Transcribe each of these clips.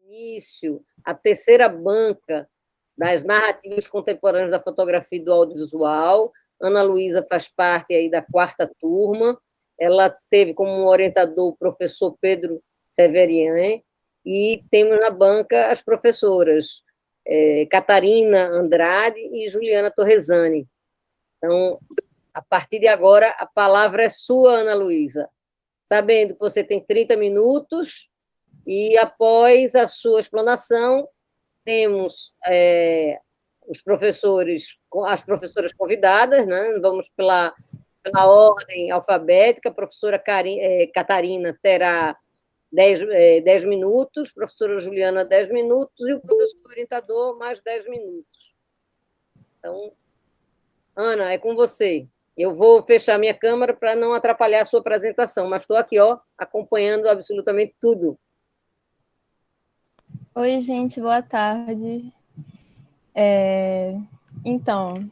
início a terceira banca das narrativas contemporâneas da fotografia e do audiovisual. Ana Luísa faz parte aí da quarta turma. Ela teve como orientador o professor Pedro Severian, e temos na banca as professoras Catarina Andrade e Juliana Torresani. Então, a partir de agora, a palavra é sua, Ana Luísa. Sabendo que você tem 30 minutos, e após a sua explanação, temos os professores, as professoras convidadas, né? Vamos pela ordem alfabética. A professora Catarina terá 10 minutos, a professora Juliana 10 minutos, e o professor orientador mais 10 minutos. Então, Ana, é com você. Eu vou fechar minha câmera para não atrapalhar a sua apresentação, mas estou aqui, acompanhando absolutamente tudo. Oi, gente, boa tarde. Então,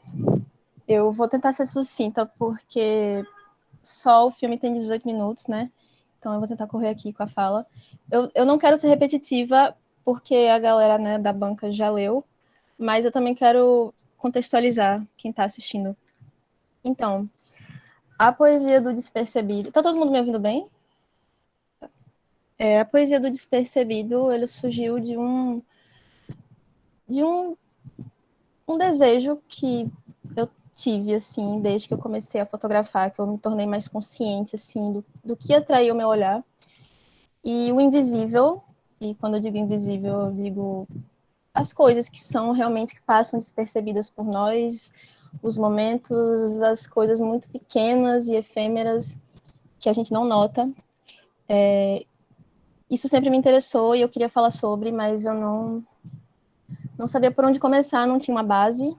eu vou tentar ser sucinta, porque só o filme tem 18 minutos, né? Então eu vou tentar correr aqui com a fala. Eu não quero ser repetitiva, porque a galera, né, da banca já leu, mas eu também quero contextualizar quem está assistindo. Então, a poesia do despercebido... Tá todo mundo me ouvindo bem? A poesia do despercebido, ele surgiu de um desejo que eu tive, assim, desde que eu comecei a fotografar, que eu me tornei mais consciente, assim, do que atraía o meu olhar. E o invisível, e quando eu digo invisível, eu digo as coisas que são realmente, que passam despercebidas por nós, os momentos, as coisas muito pequenas e efêmeras que a gente não nota. Isso sempre me interessou e eu queria falar sobre, mas eu não sabia por onde começar, não tinha uma base.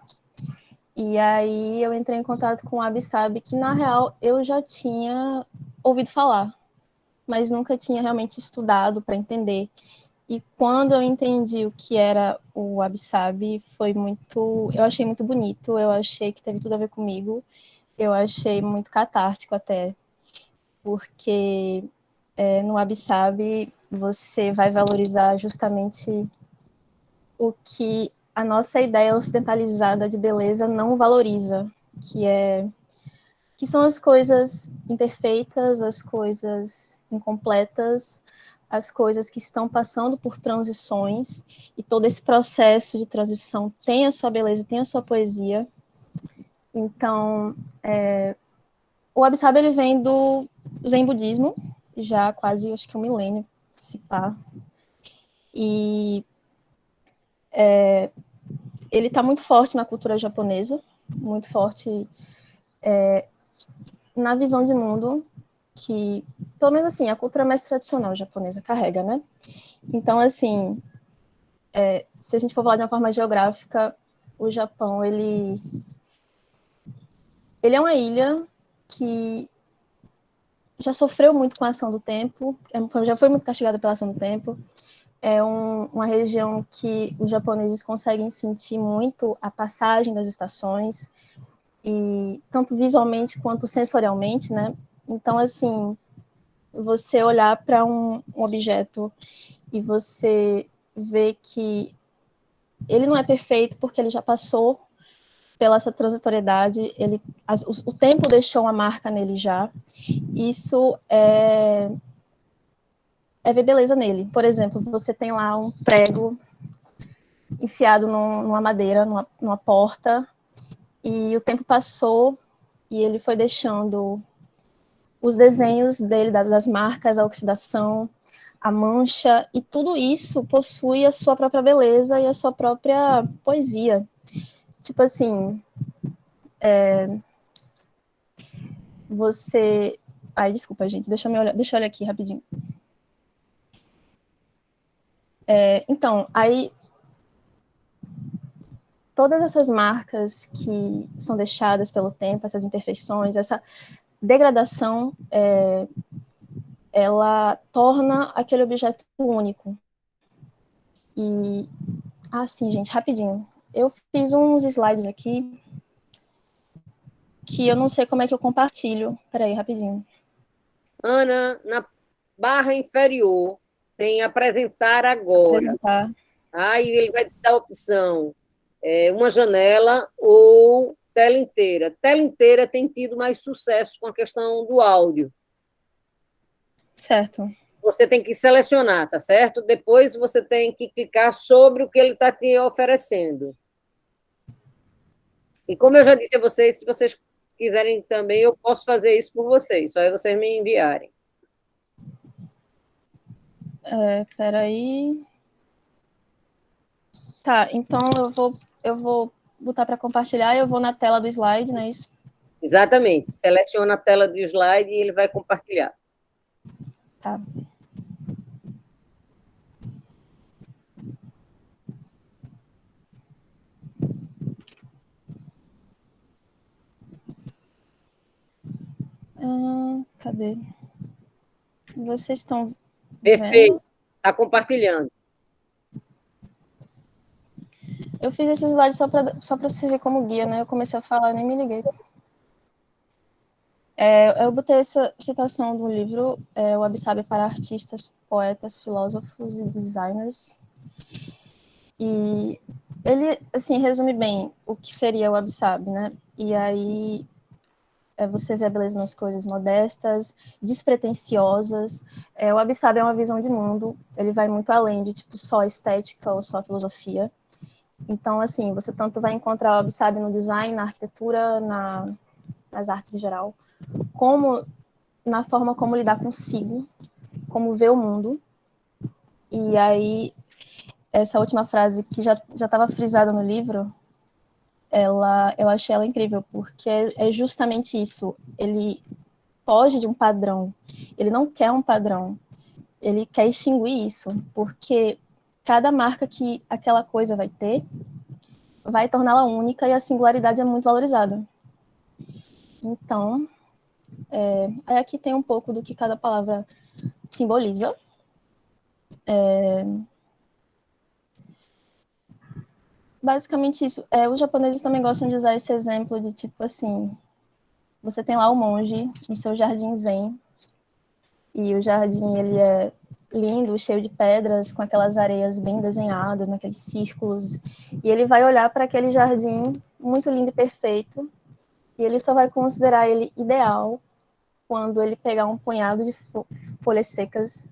E aí eu entrei em contato com o Absab, que na real eu já tinha ouvido falar, mas nunca tinha realmente estudado para entender. E quando eu entendi o que era o Absab, eu achei muito bonito, eu achei que teve tudo a ver comigo, eu achei muito catártico até, porque no Absab você vai valorizar justamente o que a nossa ideia ocidentalizada de beleza não valoriza, que são as coisas imperfeitas, as coisas incompletas, as coisas que estão passando por transições, e todo esse processo de transição tem a sua beleza, tem a sua poesia. Então, o Wabi-Sabi, ele vem do Zen budismo, já quase, acho que 1 milênio, se pá. E ele está muito forte na cultura japonesa, muito forte na visão de mundo que, pelo menos assim, a cultura mais tradicional japonesa carrega, né? Então, assim, se a gente for falar de uma forma geográfica, o Japão, ele é uma ilha que já sofreu muito com a ação do tempo, já foi muito castigada pela ação do tempo, uma região que os japoneses conseguem sentir muito a passagem das estações, e tanto visualmente quanto sensorialmente, né? Então, assim, você olhar para um objeto e você vê que ele não é perfeito porque ele já passou pela essa transitoriedade, o tempo deixou uma marca nele já. Isso é ver beleza nele. Por exemplo, você tem lá um prego enfiado numa madeira, numa porta, e o tempo passou e ele foi deixando os desenhos dele, das marcas, a oxidação, a mancha, e tudo isso possui a sua própria beleza e a sua própria poesia. Tipo assim, você... Ai, desculpa, gente, deixa eu olhar aqui rapidinho. Então, aí, todas essas marcas que são deixadas pelo tempo, essas imperfeições, essa degradação, ela torna aquele objeto único. E, sim, gente, rapidinho. Eu fiz uns slides aqui que eu não sei como é que eu compartilho. Peraí, rapidinho. Ana, na barra inferior, tem apresentar agora. Apresentar. Aí ele vai dar a opção, uma janela ou tela inteira. Tela inteira tem tido mais sucesso com a questão do áudio. Certo. Você tem que selecionar, tá certo? Depois você tem que clicar sobre o que ele está te oferecendo. E como eu já disse a vocês, se vocês quiserem também, eu posso fazer isso por vocês, só é vocês me enviarem. Peraí. Tá, então eu vou botar para compartilhar, eu vou na tela do slide, não é isso? Exatamente. Seleciona a tela do slide e ele vai compartilhar. Tá. Cadê? Vocês estão Perfeito. vendo? Está compartilhando. Eu fiz esse slide só para servir como guia, né? Eu comecei a falar, nem me liguei. Eu botei essa citação do livro, o Wabi-Sabi para artistas, poetas, filósofos e designers. E ele, assim, resume bem o que seria o Wabi-Sabi, né? E aí você vê a beleza nas coisas modestas, despretensiosas. O Wabi-Sabi é uma visão de mundo, ele vai muito além de, tipo, só estética ou só filosofia. Então, assim, você tanto vai encontrar o Wabi-Sabi no design, na arquitetura, nas artes em geral, como na forma como lidar consigo, como ver o mundo. E aí, essa última frase que já estava frisada no livro, eu achei ela incrível, porque é justamente isso. Ele foge de um padrão. Ele não quer um padrão. Ele quer extinguir isso, porque cada marca que aquela coisa vai ter vai torná-la única e a singularidade é muito valorizada. Então, aí aqui tem um pouco do que cada palavra simboliza. Basicamente isso. Os japoneses também gostam de usar esse exemplo de, tipo assim, você tem lá o monge em seu jardim zen, e o jardim, ele é lindo, cheio de pedras, com aquelas areias bem desenhadas, naqueles círculos, e ele vai olhar para aquele jardim muito lindo e perfeito, e ele só vai considerar ele ideal quando ele pegar um punhado de folhas secas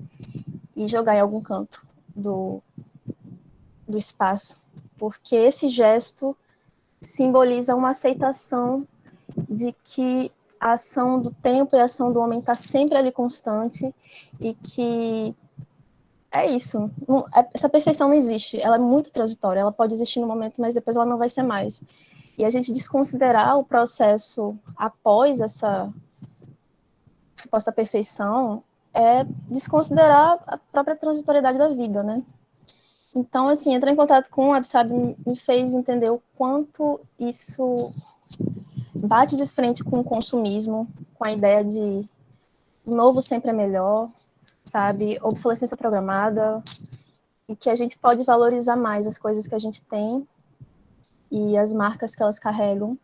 e jogar em algum canto do espaço, porque esse gesto simboliza uma aceitação de que a ação do tempo e a ação do homem está sempre ali constante e que é isso. Essa perfeição não existe. Ela é muito transitória. Ela pode existir no momento, mas depois ela não vai ser mais. E a gente desconsiderar o processo após essa suposta perfeição é desconsiderar a própria transitoriedade da vida, né? Então, assim, entrar em contato com o WhatsApp me fez entender o quanto isso bate de frente com o consumismo, com a ideia de o novo sempre é melhor, sabe? Obsolescência programada, e que a gente pode valorizar mais as coisas que a gente tem e as marcas que elas carregam.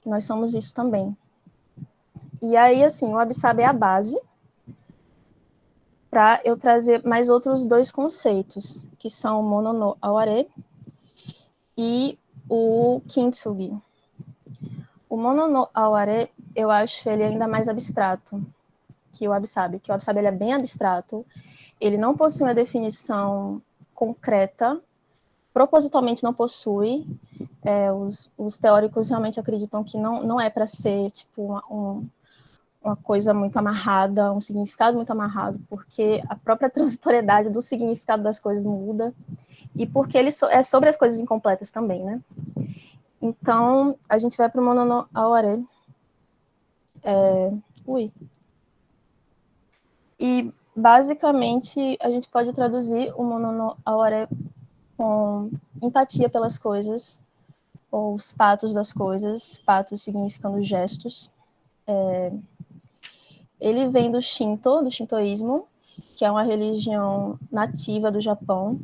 Nós somos isso também. E aí, assim, o Wabi-Sabi é a base para eu trazer mais outros dois conceitos, que são o Mono no Aware e o Kintsugi. O Mono no Aware, eu acho ele ainda mais abstrato que o Wabi-Sabi, que o Wabi-Sabi ele é bem abstrato, ele não possui uma definição concreta, propositalmente não possui. Os teóricos realmente acreditam que não é para ser tipo uma coisa muito amarrada, um significado muito amarrado, porque a própria transitoriedade do significado das coisas muda, e porque ele é sobre as coisas incompletas também, né? Então, a gente vai para o Mono no Aware. E, basicamente, a gente pode traduzir o Mono no Aware com empatia pelas coisas, ou os patos das coisas, patos significando gestos. Ele vem do Shinto, do shintoísmo, que é uma religião nativa do Japão.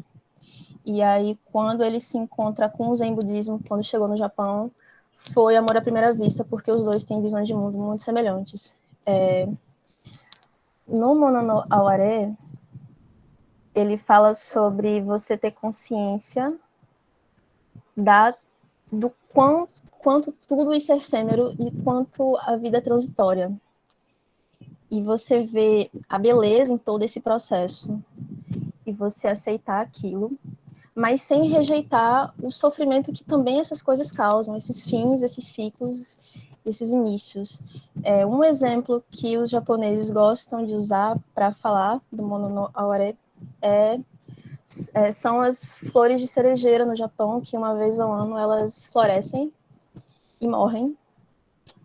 E aí, quando ele se encontra com o Zen budismo, quando chegou no Japão, foi amor à primeira vista, porque os dois têm visões de mundo muito semelhantes. No Mono no Aware, ele fala sobre você ter consciência do quanto tudo isso é efêmero e quanto a vida é transitória. E você vê a beleza em todo esse processo e você aceitar aquilo, mas sem rejeitar o sofrimento que também essas coisas causam, esses fins, esses ciclos, esses inícios. Um exemplo que os japoneses gostam de usar para falar do Mono no Aware são as flores de cerejeira no Japão, que uma vez ao ano elas florescem e morrem.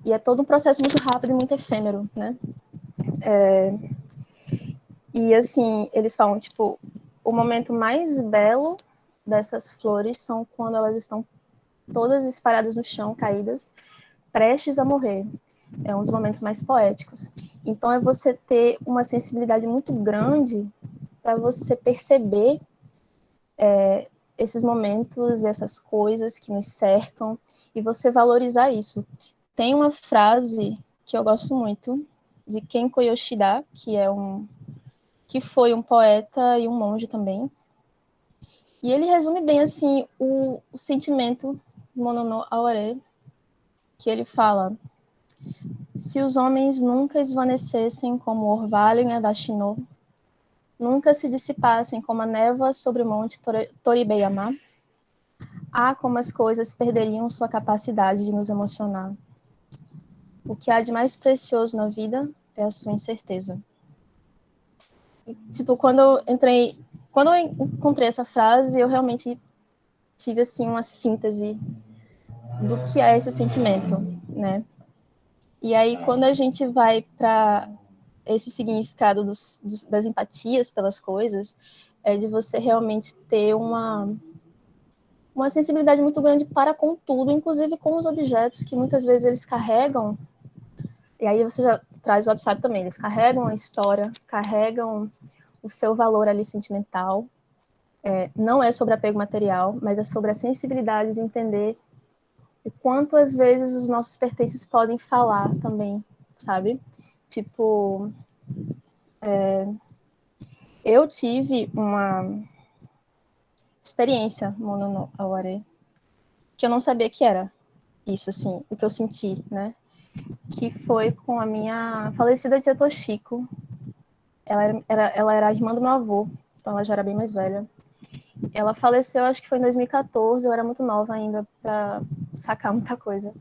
E é todo um processo muito rápido e muito efêmero, né? E assim, eles falam, tipo, o momento mais belo dessas flores são quando elas estão todas espalhadas no chão, caídas, prestes a morrer. É um dos momentos mais poéticos. Então é você ter uma sensibilidade muito grande para você perceber esses momentos, essas coisas que nos cercam, e você valorizar isso. Tem uma frase que eu gosto muito, de Kenko Yoshida, que foi um poeta e um monge também. E ele resume bem assim o sentimento Mono no Aware, que ele fala: se os homens nunca esvanecessem como o orvalho em Adashino, nunca se dissipassem como a névoa sobre o monte Toribeyama, como as coisas perderiam sua capacidade de nos emocionar. O que há de mais precioso na vida é a sua incerteza. E, tipo, quando eu encontrei essa frase, eu realmente tive assim uma síntese do que é esse sentimento, né? E aí quando a gente vai para esse significado das empatias pelas coisas, é de você realmente ter uma sensibilidade muito grande para com tudo, inclusive com os objetos que muitas vezes eles carregam. E aí você já traz o Absab também, eles carregam a história, carregam o seu valor ali sentimental. Não é sobre apego material, mas é sobre a sensibilidade de entender o quanto às vezes os nossos pertences podem falar também, sabe? Tipo, eu tive uma experiência Mono no Aware que eu não sabia que era isso, assim, o que eu senti, né? Que foi com a minha falecida tia Toshiko. Ela era a irmã do meu avô, então ela já era bem mais velha. Ela faleceu, acho que foi em 2014, eu era muito nova ainda para sacar muita coisa.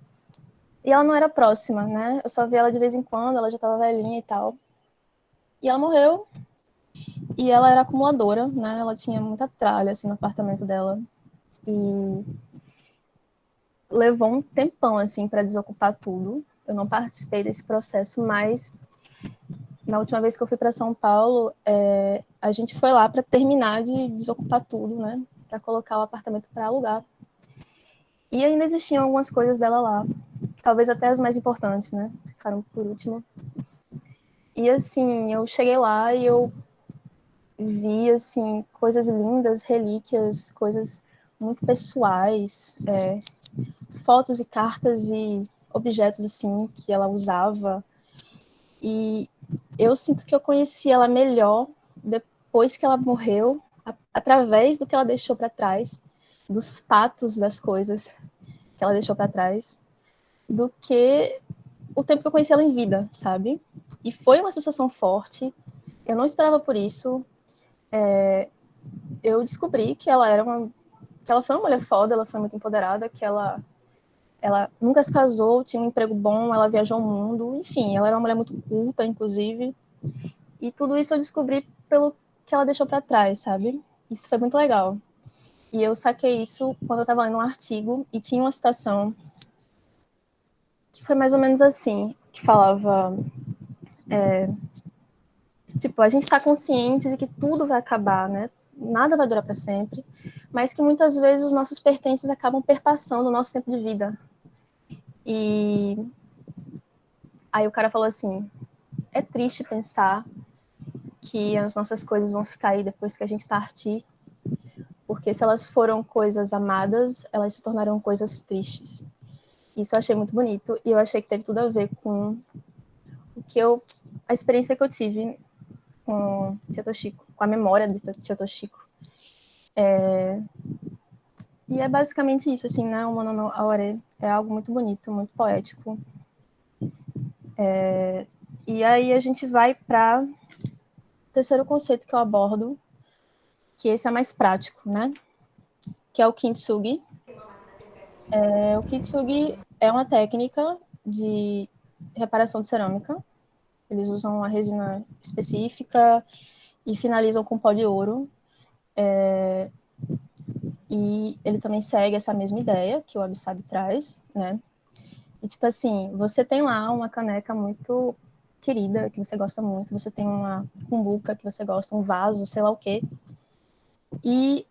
E ela não era próxima, né? Eu só via ela de vez em quando, ela já estava velhinha e tal. E ela morreu, e ela era acumuladora, né? Ela tinha muita tralha, assim, no apartamento dela. E levou um tempão, assim, para desocupar tudo. Eu não participei desse processo, mas na última vez que eu fui para São Paulo, a gente foi lá para terminar de desocupar tudo, né? Para colocar o apartamento para alugar. E ainda existiam algumas coisas dela lá. Talvez até as mais importantes, né? Ficaram por último. E assim, eu cheguei lá e eu vi, assim, coisas lindas, relíquias, coisas muito pessoais, fotos e cartas e objetos, assim, que ela usava. E eu sinto que eu conheci ela melhor depois que ela morreu, através do que ela deixou para trás, dos fatos das coisas que ela deixou para trás, do que o tempo que eu conheci ela em vida, sabe? E foi uma sensação forte. Eu não esperava por isso. Eu descobri que que ela foi uma mulher foda, ela foi muito empoderada, que ela nunca se casou, tinha um emprego bom, ela viajou o mundo, enfim, ela era uma mulher muito culta, inclusive. E tudo isso eu descobri pelo que ela deixou para trás, sabe? Isso foi muito legal. E eu saquei isso quando eu estava lendo um artigo e tinha uma citação que foi mais ou menos assim, que falava tipo, a gente está consciente de que tudo vai acabar, né? Nada vai durar para sempre, mas que muitas vezes os nossos pertences acabam perpassando o nosso tempo de vida. E aí o cara falou assim: é triste pensar que as nossas coisas vão ficar aí depois que a gente partir, porque se elas foram coisas amadas, elas se tornarão coisas tristes. Isso eu achei muito bonito e eu achei que teve tudo a ver com a experiência que eu tive com Tia Toshiko, com a memória de Tia Toshiko. E é basicamente isso, assim, né? O Mono no Aore é algo muito bonito, muito poético. E aí a gente vai para o terceiro conceito que eu abordo, que esse é mais prático, né? Que é o kintsugi. O kintsugi é uma técnica de reparação de cerâmica. Eles usam uma resina específica e finalizam com pó de ouro. E ele também segue essa mesma ideia que o Wabi-Sabi traz, né? E, tipo assim, você tem lá uma caneca muito querida, que você gosta muito, você tem uma cumbuca que você gosta, um vaso, sei lá o quê, e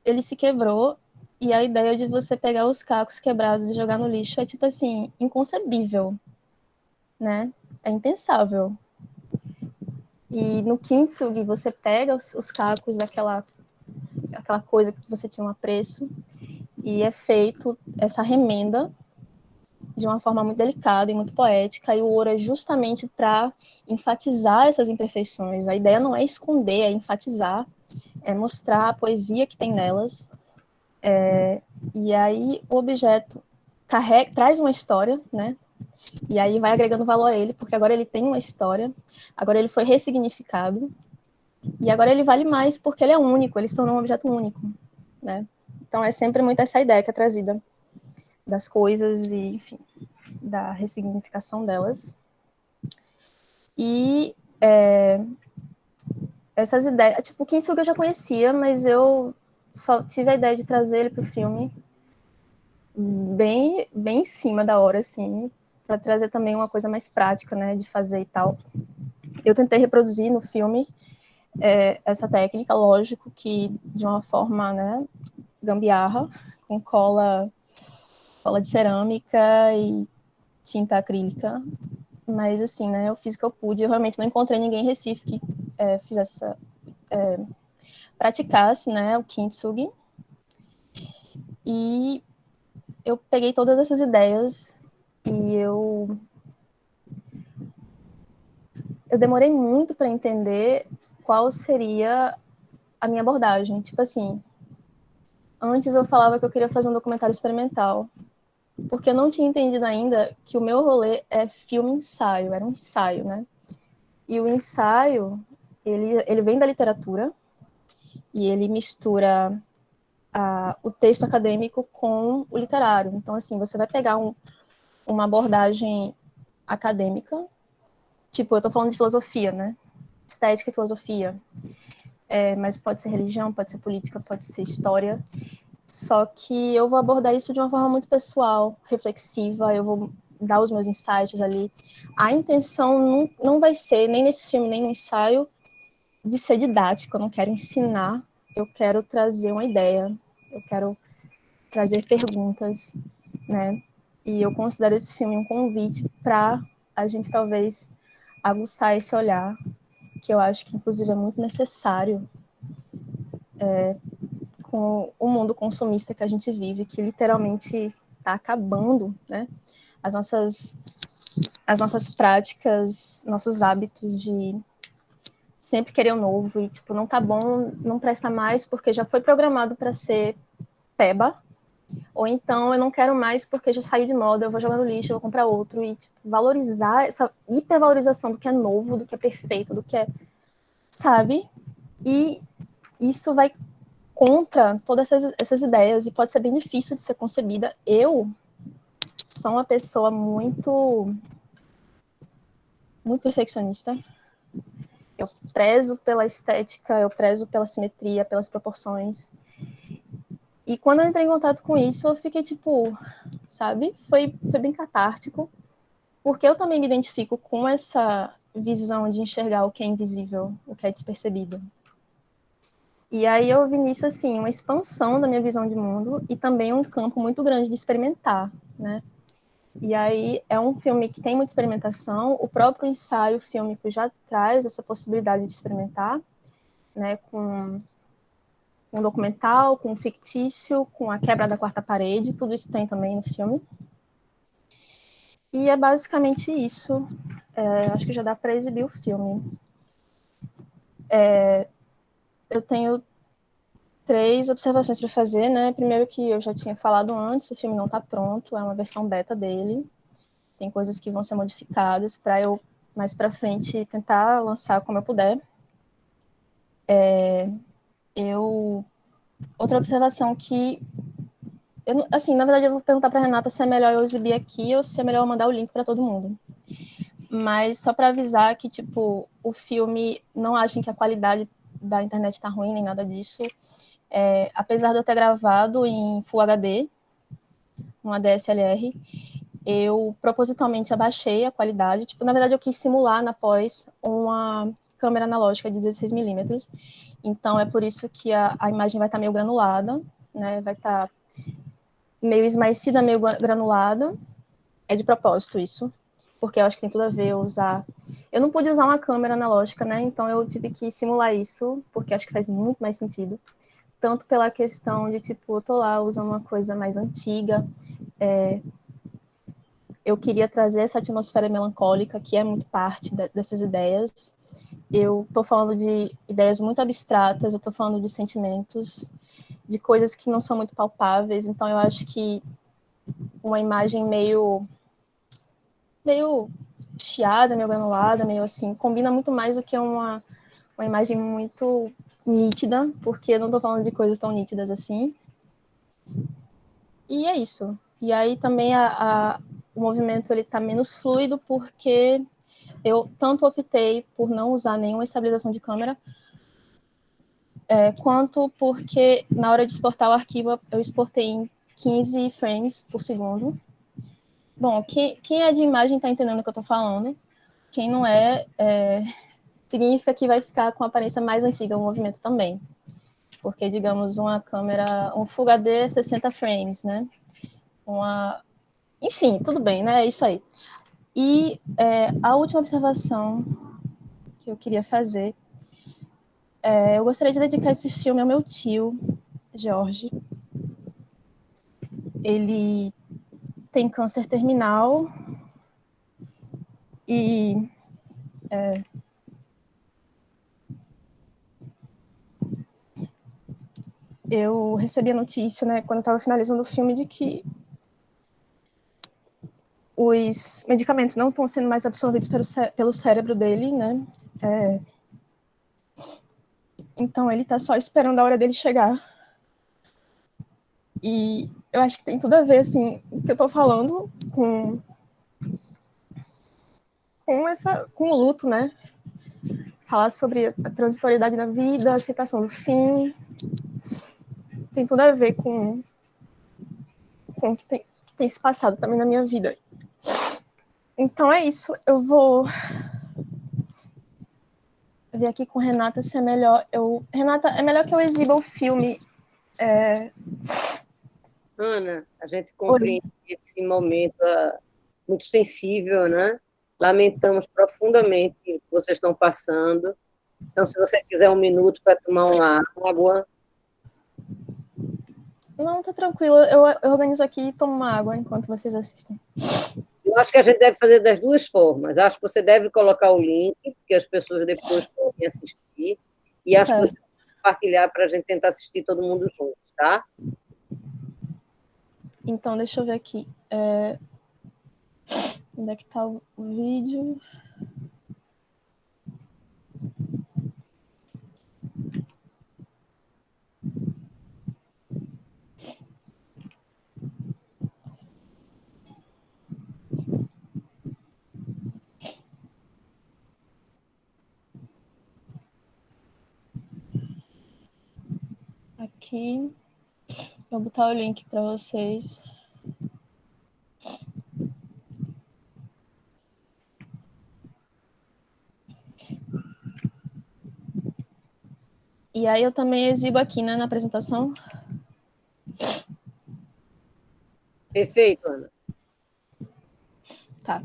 ele se quebrou, e a ideia de você pegar os cacos quebrados e jogar no lixo é, tipo assim, inconcebível, né? É impensável. E no kintsugi, você pega os cacos aquela coisa que você tinha um apreço, e é feito essa remenda de uma forma muito delicada e muito poética, e o ouro é justamente para enfatizar essas imperfeições. A ideia não é esconder, é enfatizar, é mostrar a poesia que tem nelas. E aí o objeto traz uma história, né? E aí vai agregando valor a ele, porque agora ele tem uma história, agora ele foi ressignificado, e agora ele vale mais porque ele é único, ele se tornou um objeto único, né? Então é sempre muito essa ideia que é trazida das coisas e, enfim, da ressignificação delas. E essas ideias, tipo, o Kintsugi eu já conhecia, mas eu só tive a ideia de trazer ele para o filme bem em cima da hora, assim, para trazer também uma coisa mais prática, né, de fazer e tal. Eu tentei reproduzir no filme essa técnica, lógico que de uma forma, né, gambiarra, com cola de cerâmica e tinta acrílica, mas assim, né, eu fiz o que eu pude, eu realmente não encontrei ninguém em Recife que fizesse praticasse, né, o kintsugi, e eu peguei todas essas ideias e eu demorei muito para entender qual seria a minha abordagem. Tipo assim, antes eu falava que eu queria fazer um documentário experimental, porque eu não tinha entendido ainda que o meu rolê é filme-ensaio, era um ensaio, né? E o ensaio, ele vem da literatura e ele mistura o texto acadêmico com o literário. Então, assim, você vai pegar uma abordagem acadêmica, tipo, eu estou falando de filosofia, né? Estética e filosofia, mas pode ser religião, pode ser política, pode ser história. Só que eu vou abordar isso de uma forma muito pessoal, reflexiva, eu vou dar os meus insights ali. A intenção não vai ser, nem nesse filme, nem no ensaio, de ser didático, eu não quero ensinar, eu quero trazer uma ideia, eu quero trazer perguntas, né? E eu considero esse filme um convite para a gente talvez aguçar esse olhar, que eu acho que inclusive é muito necessário com o mundo consumista que a gente vive, que literalmente está acabando, né? As nossas práticas, nossos hábitos de sempre querer o novo e tipo não tá bom, não presta mais porque já foi programado para ser peba, ou então eu não quero mais porque já saiu de moda, eu vou jogar no lixo, eu vou comprar outro e tipo, valorizar essa hipervalorização do que é novo, do que é perfeito, do que é, sabe? E isso vai contra todas essas ideias e pode ser bem difícil de ser concebida. Eu sou uma pessoa muito perfeccionista. Eu prezo pela estética, eu prezo pela simetria, pelas proporções. E quando eu entrei em contato com isso, eu fiquei tipo, sabe? Foi bem catártico, porque eu também me identifico com essa visão de enxergar o que é invisível, o que é despercebido. E aí eu vi nisso, assim, uma expansão da minha visão de mundo e também um campo muito grande de experimentar, né? E aí é um filme que tem muita experimentação, o próprio ensaio fílmico já traz essa possibilidade de experimentar, né, com um documental, com um fictício, com a quebra da quarta parede, tudo isso tem também no filme. E é basicamente isso. Acho que já dá para exibir o filme. Eu tenho 3 observações para fazer, né? Primeiro que eu já tinha falado antes, o filme não está pronto, é uma versão beta dele. Tem coisas que vão ser modificadas para eu, mais para frente, tentar lançar como eu puder. Outra observação que... assim, na verdade, eu vou perguntar para Renata se é melhor eu exibir aqui ou se é melhor eu mandar o link para todo mundo. Mas só para avisar que, tipo, o filme, não achem que a qualidade da internet está ruim, nem nada disso. Apesar de eu ter gravado em Full HD, uma DSLR, eu propositalmente abaixei a qualidade. Tipo, na verdade, eu quis simular na pós uma câmera analógica de 16mm. Então, é por isso que a imagem vai estar meio granulada, né? Vai estar meio esmaecida, meio granulada. É de propósito isso, porque eu acho que tem tudo a ver usar... Eu não pude usar uma câmera analógica, né? Então, eu tive que simular isso, porque acho que faz muito mais sentido. Tanto pela questão de, tipo, eu tô lá usando uma coisa mais antiga, eu queria trazer essa atmosfera melancólica, que é muito parte dessas ideias. Eu estou falando de ideias muito abstratas, eu estou falando de sentimentos, de coisas que não são muito palpáveis, então eu acho que uma imagem meio chiada, meio granulada, meio assim, combina muito mais do que uma imagem muito nítida, porque eu não estou falando de coisas tão nítidas assim. E é isso. E aí também o movimento ele está menos fluido, porque eu tanto optei por não usar nenhuma estabilização de câmera, quanto porque na hora de exportar o arquivo eu exportei em 15 frames por segundo. Bom, quem é de imagem está entendendo o que eu estou falando. Quem não significa que vai ficar com a aparência mais antiga o movimento também. Porque, digamos, uma câmera, um Full HD 60 frames, né? Enfim, tudo bem, né? É isso aí. E a última observação que eu queria fazer, eu gostaria de dedicar esse filme ao meu tio, Jorge. Ele tem câncer terminal e eu recebi a notícia, né, quando eu estava finalizando o filme, de que os medicamentos não estão sendo mais absorvidos pelo cérebro dele, né? Então ele está só esperando a hora dele chegar. E eu acho que tem tudo a ver, assim, o que eu estou falando com o luto, né? Falar sobre a transitoriedade da vida, a aceitação do fim, tem tudo a ver com o que tem se passado também na minha vida. Então é isso, eu vou ver aqui com Renata se é melhor. Renata, é melhor que eu exiba o filme. Ana, a gente Oi. compreende esse momento muito sensível, né? Lamentamos profundamente o que vocês estão passando. Então, se você quiser um minuto para tomar uma água. Não, tá tranquilo. Eu organizo aqui e tomo uma água enquanto vocês assistem. Eu acho que a gente deve fazer das duas formas. Acho que você deve colocar o link, porque as pessoas depois podem assistir, e acho que você Certo. deve compartilhar para a gente tentar assistir todo mundo junto, tá? Então, deixa eu ver aqui. Onde é que tá o vídeo? Aqui. Vou botar o link para vocês. E aí eu também exibo aqui, né, na apresentação. Perfeito, Ana. Tá.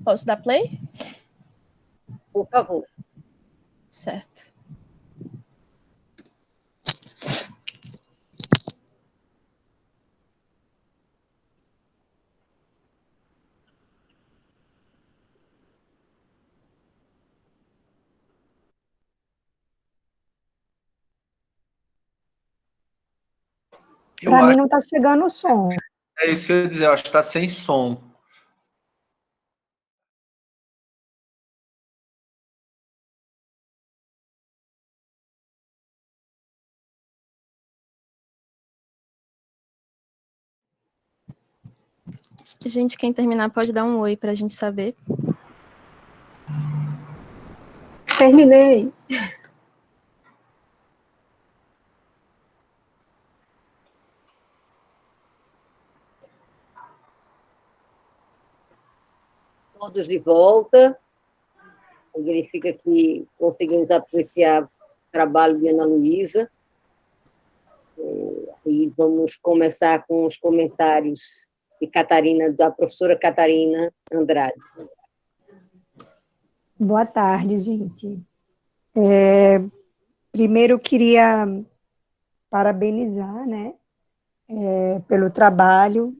Posso dar play? Por favor. Certo. Para mim não está chegando o som. É isso que eu ia dizer, eu acho que está sem som. Gente, quem terminar pode dar um oi para a gente saber. Terminei. Todos de volta. Significa que conseguimos apreciar o trabalho de Ana Luísa. E vamos começar com os comentários de Catarina, da professora Catarina Andrade. Boa tarde, gente. Primeiro, eu queria parabenizar, né, pelo trabalho.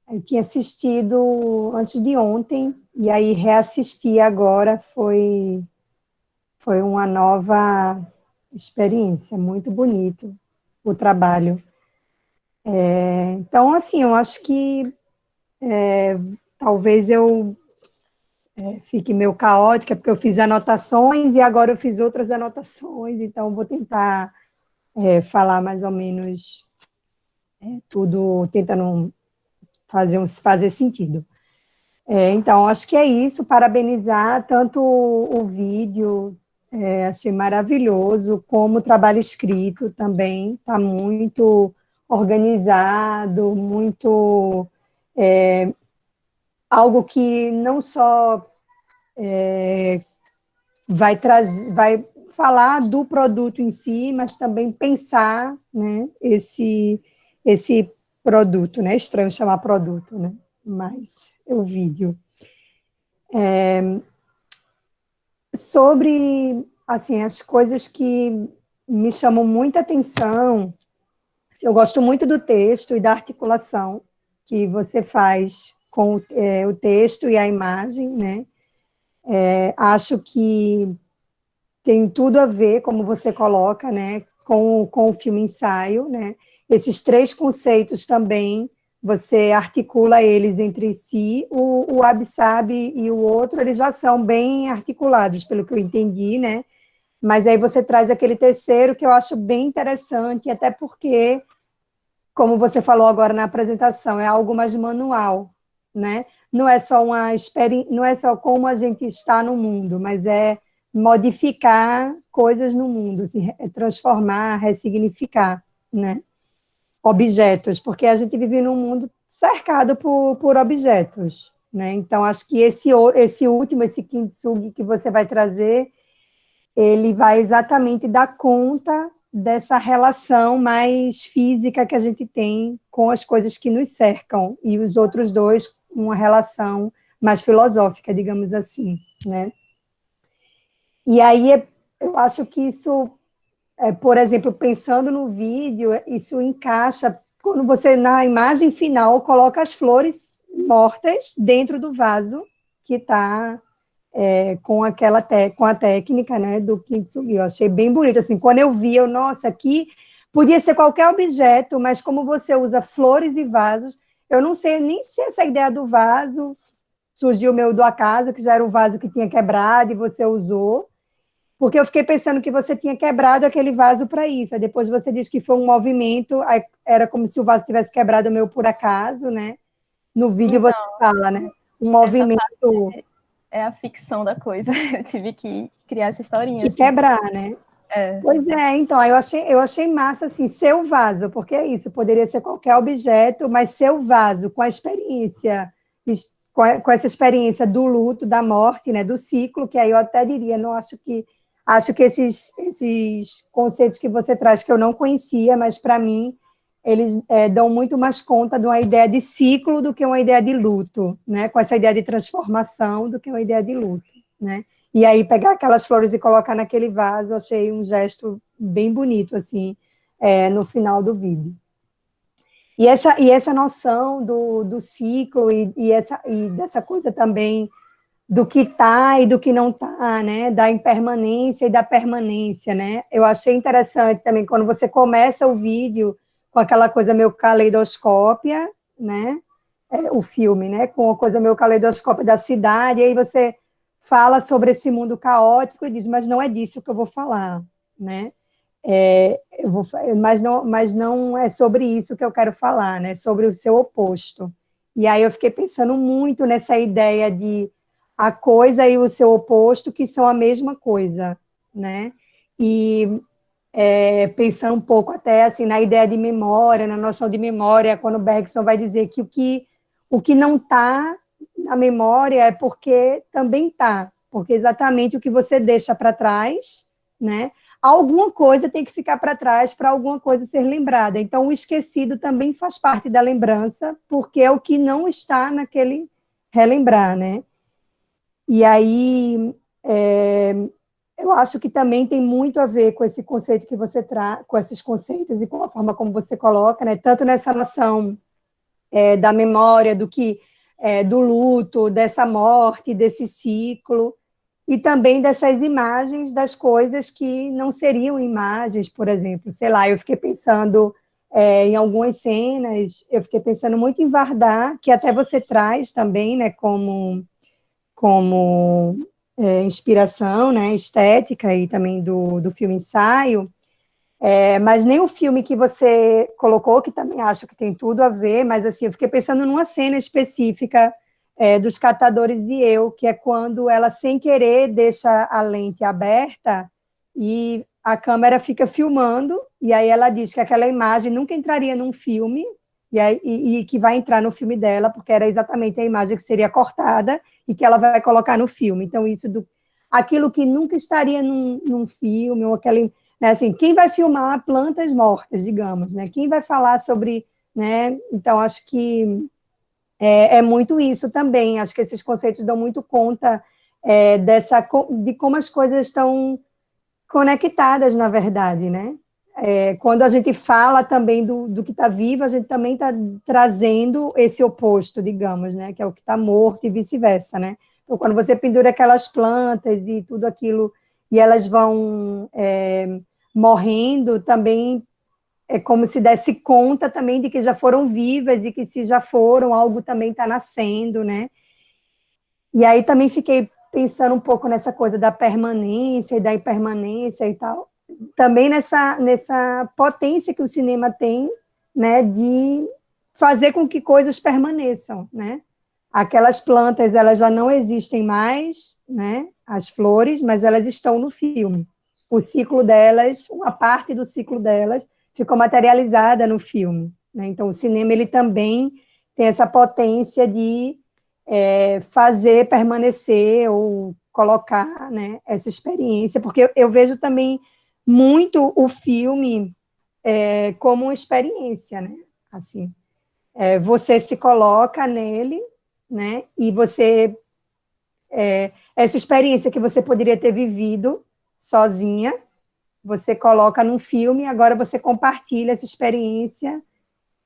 Eu tinha assistido antes de ontem, e aí reassistir agora foi uma nova experiência, muito bonito o trabalho. Então, assim, eu acho que talvez eu fique meio caótica, porque eu fiz anotações e agora eu fiz outras anotações, então vou tentar falar mais ou menos tudo, tentando fazer sentido. Então, acho que é isso, parabenizar tanto o vídeo, achei maravilhoso, como o trabalho escrito também, está muito organizado, muito algo que não só vai falar do produto em si, mas também pensar, né, esse produto, né? Estranho chamar produto, né? Mas é o vídeo. Sobre, assim, as coisas que me chamam muita atenção, eu gosto muito do texto e da articulação que você faz com o texto e a imagem, né? Acho que tem tudo a ver, como você coloca, né, com o filme ensaio, né? Esses três conceitos também, você articula eles entre si, o Abissab e o outro, eles já são bem articulados, pelo que eu entendi, né? Mas aí você traz aquele terceiro que eu acho bem interessante, até porque, como você falou agora na apresentação, é algo mais manual, né? Não é só não é só como a gente está no mundo, mas é modificar coisas no mundo, se transformar, ressignificar, né? Objetos, porque a gente vive num mundo cercado por objetos, né? Então, acho que esse último, esse kintsugi que você vai trazer, ele vai exatamente dar conta dessa relação mais física que a gente tem com as coisas que nos cercam, e os outros dois, uma relação mais filosófica, digamos assim, né? E aí, eu acho que isso, por exemplo, pensando no vídeo, isso encaixa quando você, na imagem final, coloca as flores mortas dentro do vaso que está com com a técnica, né, do kintsugi. Eu achei bem bonito, assim, quando eu vi, nossa, aqui podia ser qualquer objeto, mas como você usa flores e vasos, eu não sei nem se essa ideia do vaso surgiu do acaso, que já era um vaso que tinha quebrado e você usou, porque eu fiquei pensando que você tinha quebrado aquele vaso para isso, aí depois você disse que foi um movimento, era como se o vaso tivesse quebrado por acaso, né? No vídeo Então, você fala, né? Um movimento... É a ficção da coisa, eu tive que criar essa historinha. Que assim. quebrar, né? Pois então, eu achei massa, assim, seu vaso, porque é isso, poderia ser qualquer objeto, mas seu vaso, com a experiência, com essa experiência do luto, da morte, né, do ciclo, que aí eu até diria, não acho que esses conceitos que você traz, que eu não conhecia, mas para mim eles dão muito mais conta de uma ideia de ciclo do que uma ideia de luto, né? Com essa ideia de transformação do que uma ideia de luto, né? E aí pegar aquelas flores e colocar naquele vaso, eu achei um gesto bem bonito, assim, no final do vídeo. E essa noção do ciclo e dessa coisa também do que está e do que não está, né? Da impermanência e da permanência, né? Eu achei interessante também quando você começa o vídeo com aquela coisa meio caleidoscópia, né? O filme, né? Com a coisa meio caleidoscópia da cidade, e aí você fala sobre esse mundo caótico e diz, mas não é disso que eu vou falar, né? Mas não é sobre isso que eu quero falar, né? Sobre o seu oposto. E aí eu fiquei pensando muito nessa ideia de a coisa e o seu oposto, que são a mesma coisa, né? E pensando um pouco até assim na ideia de memória, na noção de memória, quando Bergson vai dizer que o que não está na memória é porque também está, porque exatamente o que você deixa para trás, né? Alguma coisa tem que ficar para trás para alguma coisa ser lembrada. Então, o esquecido também faz parte da lembrança, porque é o que não está naquele relembrar, né? E aí, eu acho que também tem muito a ver com esse conceito que você traz, com esses conceitos e com a forma como você coloca, né? Tanto nessa noção da memória, do luto, dessa morte, desse ciclo, e também dessas imagens das coisas que não seriam imagens, por exemplo. Sei lá, eu fiquei pensando em algumas cenas, eu fiquei pensando muito em Vardar, que até você traz também, né, como inspiração, né, estética e também do filme Ensaio, mas nem o filme que você colocou, que também acho que tem tudo a ver, mas assim, eu fiquei pensando numa cena específica dos Catadores e Eu, que é quando ela, sem querer, deixa a lente aberta e a câmera fica filmando, e aí ela diz que aquela imagem nunca entraria num filme, e que vai entrar no filme dela, porque era exatamente a imagem que seria cortada e que ela vai colocar no filme. Então, aquilo que nunca estaria num filme, ou aquele, né, assim, quem vai filmar plantas mortas, digamos, né? Quem vai falar sobre, né? Então, acho que é muito isso também. Acho que esses conceitos dão muito conta de como as coisas estão conectadas, na verdade, né? Quando a gente fala também do que está vivo, a gente também está trazendo esse oposto, digamos, né? Que é o que está morto e vice-versa, né? Então, quando você pendura aquelas plantas e tudo aquilo, e elas vão morrendo, também é como se desse conta também de que já foram vivas e que se já foram, algo também está nascendo, né? E aí também fiquei pensando um pouco nessa coisa da permanência e da impermanência e tal, também nessa potência que o cinema tem, né, de fazer com que coisas permaneçam, né? Aquelas plantas, elas já não existem mais, né, as flores, mas elas estão no filme. O ciclo delas, uma parte do ciclo delas, ficou materializada no filme, né? Então, o cinema, ele também tem essa potência de fazer permanecer ou colocar, né, essa experiência, porque eu vejo também muito o filme como uma experiência, né? Assim, você se coloca nele, né? E você essa experiência que você poderia ter vivido sozinha, você coloca num filme, agora você compartilha essa experiência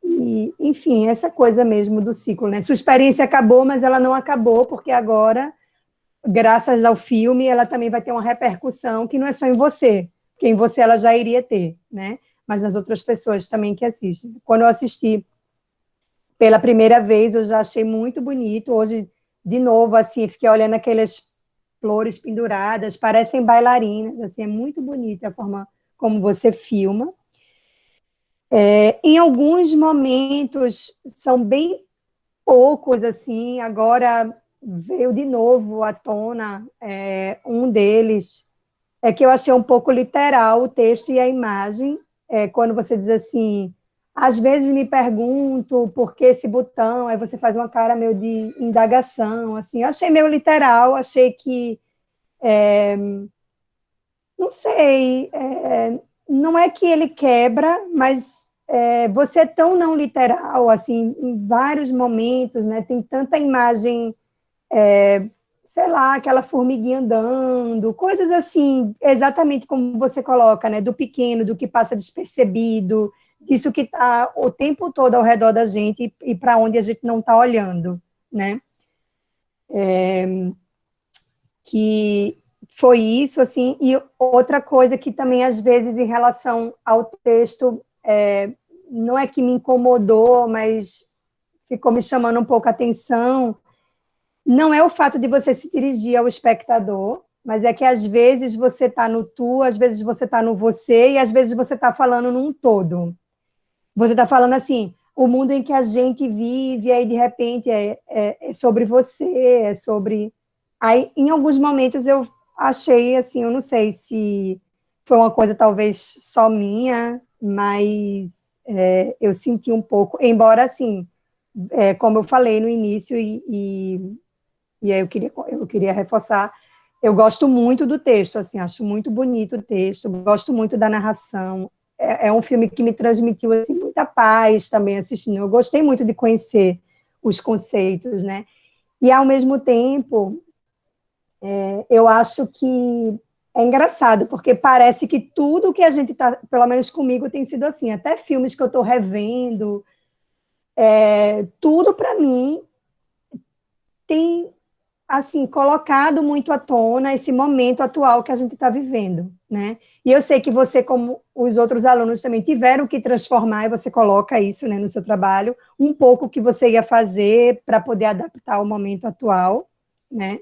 e, enfim, essa coisa mesmo do ciclo, né? Sua experiência acabou, mas ela não acabou, porque agora, graças ao filme, ela também vai ter uma repercussão que não é só em você, porque em você ela já iria ter, né? Mas nas outras pessoas também que assistem. Quando eu assisti pela primeira vez, eu já achei muito bonito. Hoje, de novo, assim, fiquei olhando aquelas flores penduradas, parecem bailarinas, assim, é muito bonita a forma como você filma. Em alguns momentos, são bem poucos, assim, agora veio de novo à tona um deles, que eu achei um pouco literal o texto e a imagem, quando você diz assim, às vezes me pergunto por que esse botão, aí você faz uma cara meio de indagação, assim, eu achei meio literal, achei que, não sei, não é que ele quebra, mas você é tão não literal, assim, em vários momentos, né? Tem tanta imagem, sei lá, aquela formiguinha andando, coisas assim, exatamente como você coloca, né? Do pequeno, do que passa despercebido, disso que está o tempo todo ao redor da gente e para onde a gente não está olhando, né? Que foi isso, assim, e outra coisa que também, às vezes, em relação ao texto, não é que me incomodou, mas ficou me chamando um pouco a atenção, não é o fato de você se dirigir ao espectador, mas é que, às vezes, você está no tu, às vezes você está no você, e às vezes você está falando num todo. Você está falando assim, o mundo em que a gente vive, e aí, de repente, é sobre você, é sobre... Aí, em alguns momentos, eu achei, assim, eu não sei se foi uma coisa talvez só minha, mas eu senti um pouco, embora, assim, como eu falei no início, e aí eu queria reforçar, eu gosto muito do texto, assim, acho muito bonito o texto, gosto muito da narração, é um filme que me transmitiu, assim, muita paz também assistindo, eu gostei muito de conhecer os conceitos, né, e ao mesmo tempo, eu acho que é engraçado, porque parece que tudo que a gente está, pelo menos comigo, tem sido assim, até filmes que eu estou revendo, tudo para mim tem, assim, colocado muito à tona esse momento atual que a gente está vivendo, né? E eu sei que você, como os outros alunos também, tiveram que transformar, e você coloca isso, né, no seu trabalho, um pouco o que você ia fazer para poder adaptar ao momento atual, né?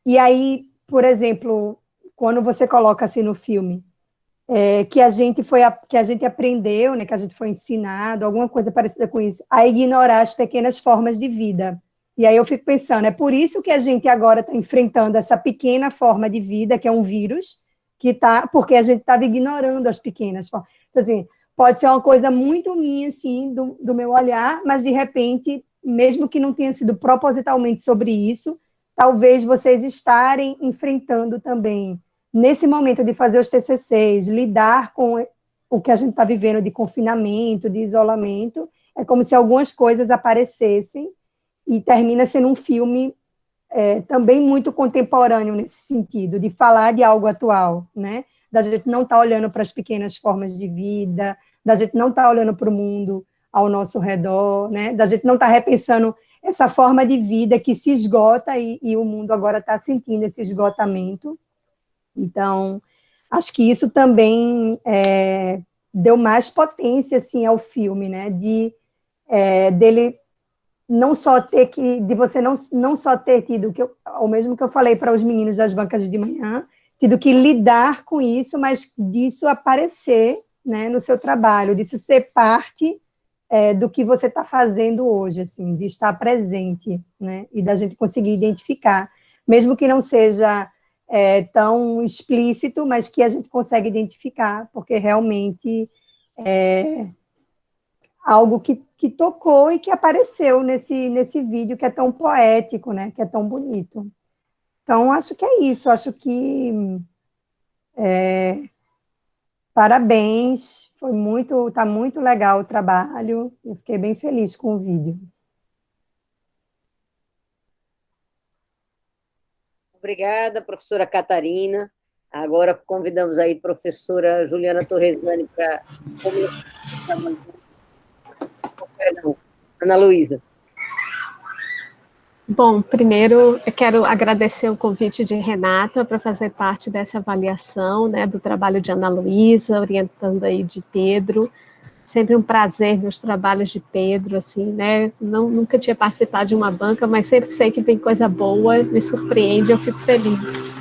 E aí, por exemplo, quando você coloca assim no filme, que a gente aprendeu, né, que a gente foi ensinado, alguma coisa parecida com isso, a ignorar as pequenas formas de vida. E aí eu fico pensando, é por isso que a gente agora está enfrentando essa pequena forma de vida, que é um vírus, porque a gente estava ignorando as pequenas formas. Então, assim, pode ser uma coisa muito minha, assim, do meu olhar, mas, de repente, mesmo que não tenha sido propositalmente sobre isso, talvez vocês estarem enfrentando também, nesse momento de fazer os TCCs, lidar com o que a gente está vivendo de confinamento, de isolamento, é como se algumas coisas aparecessem e termina sendo um filme também muito contemporâneo nesse sentido, de falar de algo atual, né? Da gente não estar olhando para as pequenas formas de vida, da gente não estar olhando para o mundo ao nosso redor, né? Da gente não estar repensando essa forma de vida que se esgota e o mundo agora está sentindo esse esgotamento. Então, acho que isso também deu mais potência, assim, ao filme, né? Dele não só de você não só ter tido, o mesmo que eu falei para os meninos das bancas de manhã, tido que lidar com isso, mas disso aparecer, né, no seu trabalho, disso ser parte do que você está fazendo hoje, assim, de estar presente, né, e da gente conseguir identificar, mesmo que não seja tão explícito, mas que a gente consegue identificar, porque realmente algo que tocou e que apareceu nesse vídeo que é tão poético, né, que é tão bonito. Então, acho que é isso, acho que parabéns, tá muito legal o trabalho, eu fiquei bem feliz com o vídeo. Obrigada, professora Catarina. Agora convidamos aí a professora Juliana Torresani para Perdão, Ana Luísa. Bom, primeiro eu quero agradecer o convite de Renata para fazer parte dessa avaliação, né, do trabalho de Ana Luísa, orientando aí de Pedro. Sempre um prazer ver os trabalhos de Pedro, assim, né? Nunca tinha participado de uma banca, mas sempre sei que tem coisa boa, me surpreende, eu fico feliz.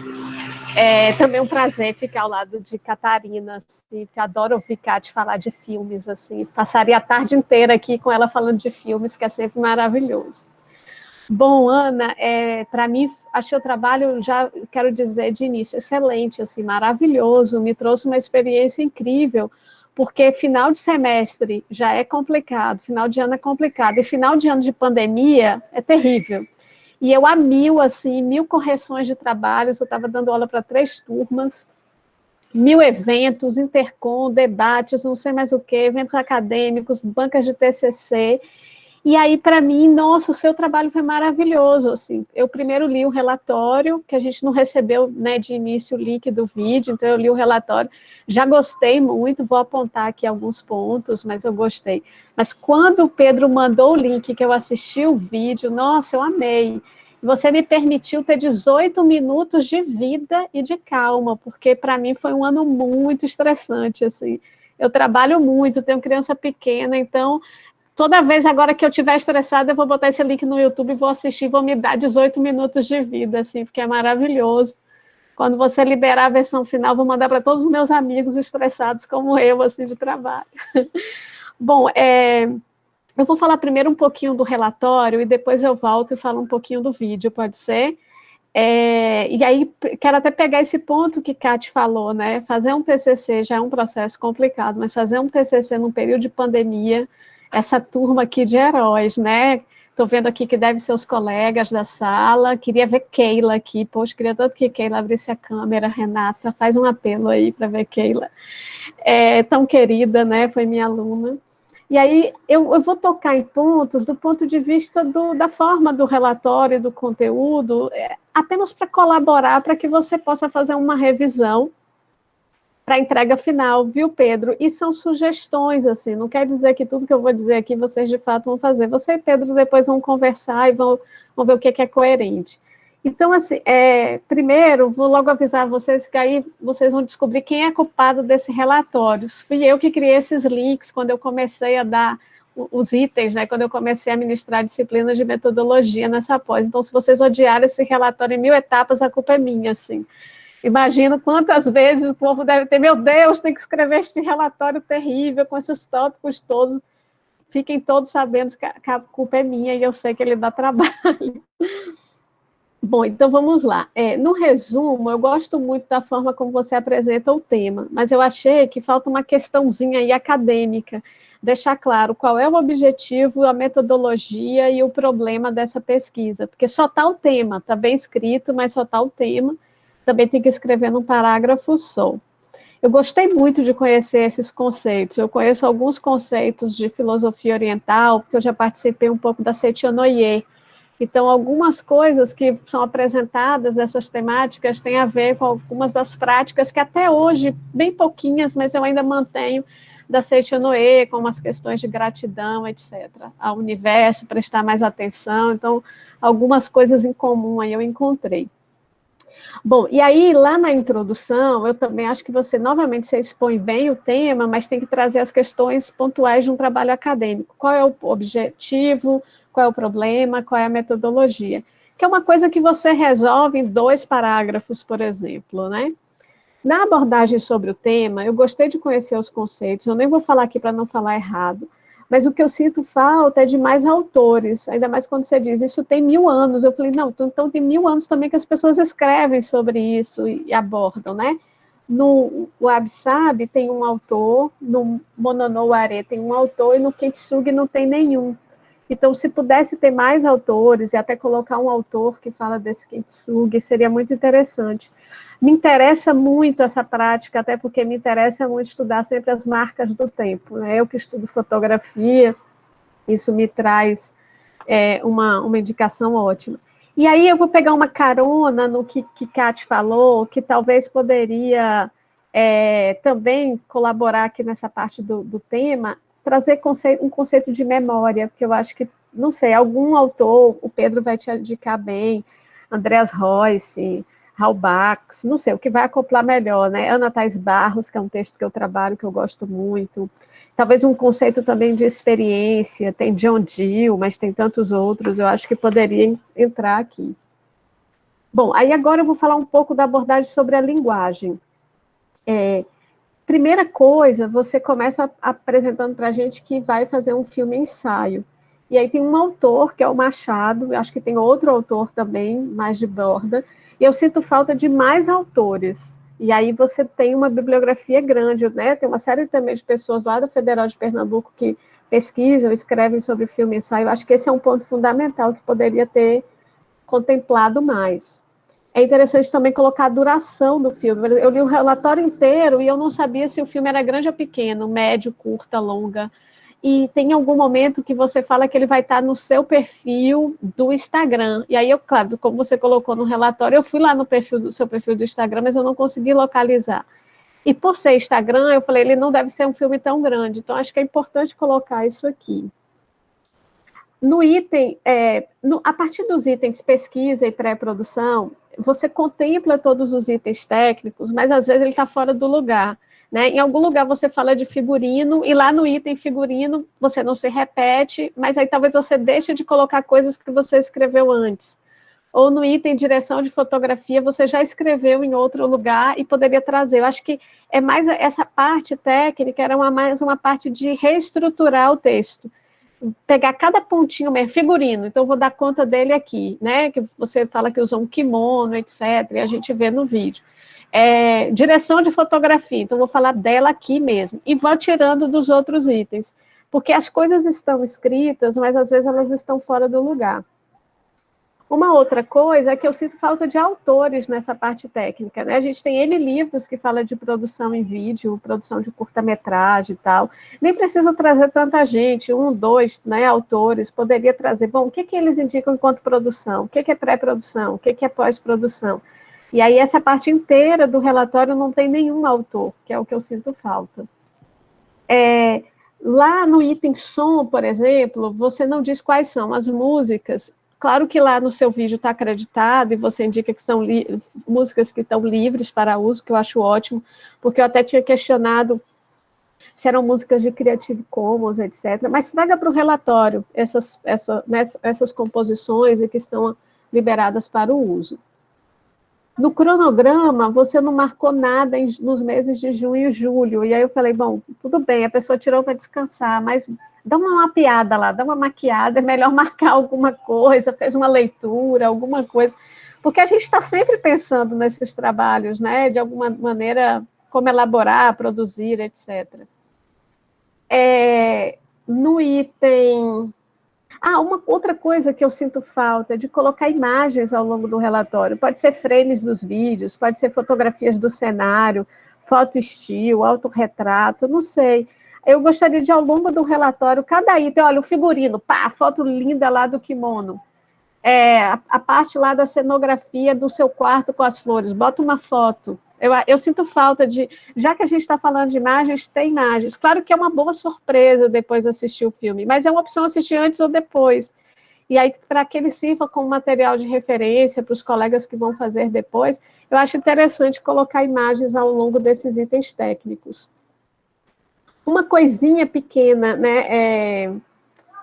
Também um prazer ficar ao lado de Catarina, assim, que adoro ouvir Kate falar de filmes, assim, passaria a tarde inteira aqui com ela falando de filmes, que é sempre maravilhoso. Bom, Ana, para mim, achei o trabalho, já quero dizer de início, excelente, assim, maravilhoso, me trouxe uma experiência incrível, porque final de semestre já é complicado, final de ano é complicado, e final de ano de pandemia é terrível. E eu a mil, assim, 1000 correções de trabalhos, eu estava dando aula para 3 turmas, 1000 eventos, intercom, debates, não sei mais o que, eventos acadêmicos, bancas de TCC. E aí, para mim, nossa, o seu trabalho foi maravilhoso, assim. Eu primeiro li o relatório, que a gente não recebeu, né, de início o link do vídeo, então eu li o relatório, já gostei muito, vou apontar aqui alguns pontos, mas eu gostei. Mas quando o Pedro mandou o link, que eu assisti o vídeo, nossa, eu amei. Você me permitiu ter 18 minutos de vida e de calma, porque para mim foi um ano muito estressante, assim. Eu trabalho muito, tenho criança pequena, então toda vez agora que eu estiver estressada, eu vou botar esse link no YouTube, vou assistir, vou me dar 18 minutos de vida, assim, porque é maravilhoso. Quando você liberar a versão final, vou mandar para todos os meus amigos estressados como eu, assim, de trabalho. Bom, eu vou falar primeiro um pouquinho do relatório e depois eu volto e falo um pouquinho do vídeo, pode ser? E aí, quero até pegar esse ponto que Kate falou, né? Fazer um TCC já é um processo complicado, mas fazer um TCC num período de pandemia, essa turma aqui de heróis, né? Estou vendo aqui que deve ser os colegas da sala, queria ver Keila aqui, poxa, queria tanto que Keila abrisse a câmera, Renata, faz um apelo aí para ver Keila. Tão querida, né? Foi minha aluna. E aí eu vou tocar em pontos do ponto de vista da forma do relatório, do conteúdo, apenas para colaborar, para que você possa fazer uma revisão para a entrega final, viu, Pedro? E são sugestões, assim, não quer dizer que tudo que eu vou dizer aqui vocês de fato vão fazer. Você e Pedro depois vão conversar e vão ver o que é coerente. Então, assim, primeiro, vou logo avisar vocês que aí vocês vão descobrir quem é culpado desse relatório. Fui eu que criei esses links quando eu comecei a dar os itens, né, quando eu comecei a ministrar disciplinas de metodologia nessa pós. Então, se vocês odiarem esse relatório em 1000 etapas, a culpa é minha, assim. Imagino quantas vezes o povo deve ter, meu Deus, tem que escrever este relatório terrível, com esses tópicos todos. Fiquem todos sabendo que a culpa é minha e eu sei que ele dá trabalho. Bom, então vamos lá. No resumo, eu gosto muito da forma como você apresenta o tema, mas eu achei que falta uma questãozinha aí acadêmica, deixar claro qual é o objetivo, a metodologia e o problema dessa pesquisa, porque só está o tema, está bem escrito, mas só está o tema, também tem que escrever num parágrafo só. Eu gostei muito de conhecer esses conceitos, eu conheço alguns conceitos de filosofia oriental, porque eu já participei um pouco da Seitianoye. Então, algumas coisas que são apresentadas, essas temáticas, têm a ver com algumas das práticas que até hoje, bem pouquinhas, mas eu ainda mantenho, da Seitianoye, como as questões de gratidão, etc. Ao universo, prestar mais atenção. Então, algumas coisas em comum aí eu encontrei. Bom, e aí, lá na introdução, eu também acho que você, novamente, você expõe bem o tema, mas tem que trazer as questões pontuais de um trabalho acadêmico. Qual é o objetivo, qual é o problema, qual é a metodologia? Que é uma coisa que você resolve em 2 parágrafos, por exemplo, né? Na abordagem sobre o tema, eu gostei de conhecer os conceitos, eu nem vou falar aqui para não falar errado, mas o que eu sinto falta é de mais autores, ainda mais quando você diz, isso tem 1000 anos. Eu falei, não, então tem 1000 anos também que as pessoas escrevem sobre isso e abordam, né? No Wabi-Sabi tem um autor, no Mononoware tem um autor, e no Kintsugi não tem nenhum. Então, se pudesse ter mais autores, e até colocar um autor que fala desse Kintsugi, seria muito interessante. Me interessa muito essa prática, até porque me interessa muito estudar sempre as marcas do tempo, né? Eu que estudo fotografia, isso me traz uma indicação ótima. E aí eu vou pegar uma carona no que Kate falou, que talvez poderia também colaborar aqui nessa parte do tema, trazer um conceito de memória, porque eu acho que, não sei, algum autor, o Pedro vai te indicar bem, Andreas Royce, Raul Bax, não sei, o que vai acoplar melhor, né? Ana Thais Barros, que é um texto que eu trabalho, que eu gosto muito. Talvez um conceito também de experiência, tem John Dewey, mas tem tantos outros, eu acho que poderia entrar aqui. Bom, aí agora eu vou falar um pouco da abordagem sobre a linguagem. Primeira coisa, você começa apresentando para a gente que vai fazer um filme ensaio. E aí tem um autor, que é o Machado, acho que tem outro autor também, mais de borda, e eu sinto falta de mais autores. E aí você tem uma bibliografia grande, né? Tem uma série também de pessoas lá da Federal de Pernambuco que pesquisam, escrevem sobre filme e ensaio. Acho que esse é um ponto fundamental que poderia ter contemplado mais. É interessante também colocar a duração do filme. Eu li o relatório inteiro e eu não sabia se o filme era grande ou pequeno, médio, curta, longa. E tem algum momento que você fala que ele vai estar no seu perfil do Instagram. E aí, claro, como você colocou no relatório, eu fui lá no seu perfil do Instagram, mas eu não consegui localizar. E por ser Instagram, eu falei, ele não deve ser um filme tão grande. Então, acho que é importante colocar isso aqui. No item, a partir dos itens pesquisa e pré-produção, você contempla todos os itens técnicos, mas às vezes ele está fora do lugar. Né? Em algum lugar você fala de figurino, e lá no item figurino você não se repete, mas aí talvez você deixe de colocar coisas que você escreveu antes. Ou no item direção de fotografia, você já escreveu em outro lugar e poderia trazer. Eu acho que é mais essa parte técnica, era mais uma parte de reestruturar o texto. Pegar cada pontinho mesmo, figurino, então vou dar conta dele aqui, né? Que você fala que usa um kimono, etc., e a gente vê no vídeo. Direção de fotografia, então vou falar dela aqui mesmo, e vou tirando dos outros itens, porque as coisas estão escritas, mas às vezes elas estão fora do lugar. Uma outra coisa é que eu sinto falta de autores nessa parte técnica, né? A gente tem livros que falam de produção em vídeo, produção de curta-metragem e tal. Nem precisa trazer tanta gente, 1, 2, né, autores, poderia trazer. Bom, o que eles indicam enquanto produção? O que é pré-produção? O que é pós-produção? E aí essa parte inteira do relatório não tem nenhum autor, que é o que eu sinto falta. Lá no item som, por exemplo, você não diz quais são as músicas. Claro que lá no seu vídeo está acreditado e você indica que são músicas que estão livres para uso, que eu acho ótimo, porque eu até tinha questionado se eram músicas de Creative Commons, etc. Mas traga para o relatório essas composições e que estão liberadas para o uso. No cronograma, você não marcou nada nos meses de junho e julho. E aí eu falei, bom, tudo bem, a pessoa tirou para descansar, mas dá uma mapeada lá, dá uma maquiada, é melhor marcar alguma coisa, fez uma leitura, alguma coisa. Porque a gente está sempre pensando nesses trabalhos, né? De alguma maneira, como elaborar, produzir, etc. No item... uma outra coisa que eu sinto falta é de colocar imagens ao longo do relatório. Pode ser frames dos vídeos, pode ser fotografias do cenário, foto estilo, autorretrato, não sei. Eu gostaria de, ao longo do relatório, cada item, olha, o figurino, pá, foto linda lá do kimono. A parte lá da cenografia do seu quarto com as flores, bota uma foto. Eu sinto falta de, já que a gente está falando de imagens, tem imagens. Claro que é uma boa surpresa depois de assistir o filme, mas é uma opção assistir antes ou depois. E aí, para que ele sirva como material de referência para os colegas que vão fazer depois, eu acho interessante colocar imagens ao longo desses itens técnicos. Uma coisinha pequena, né,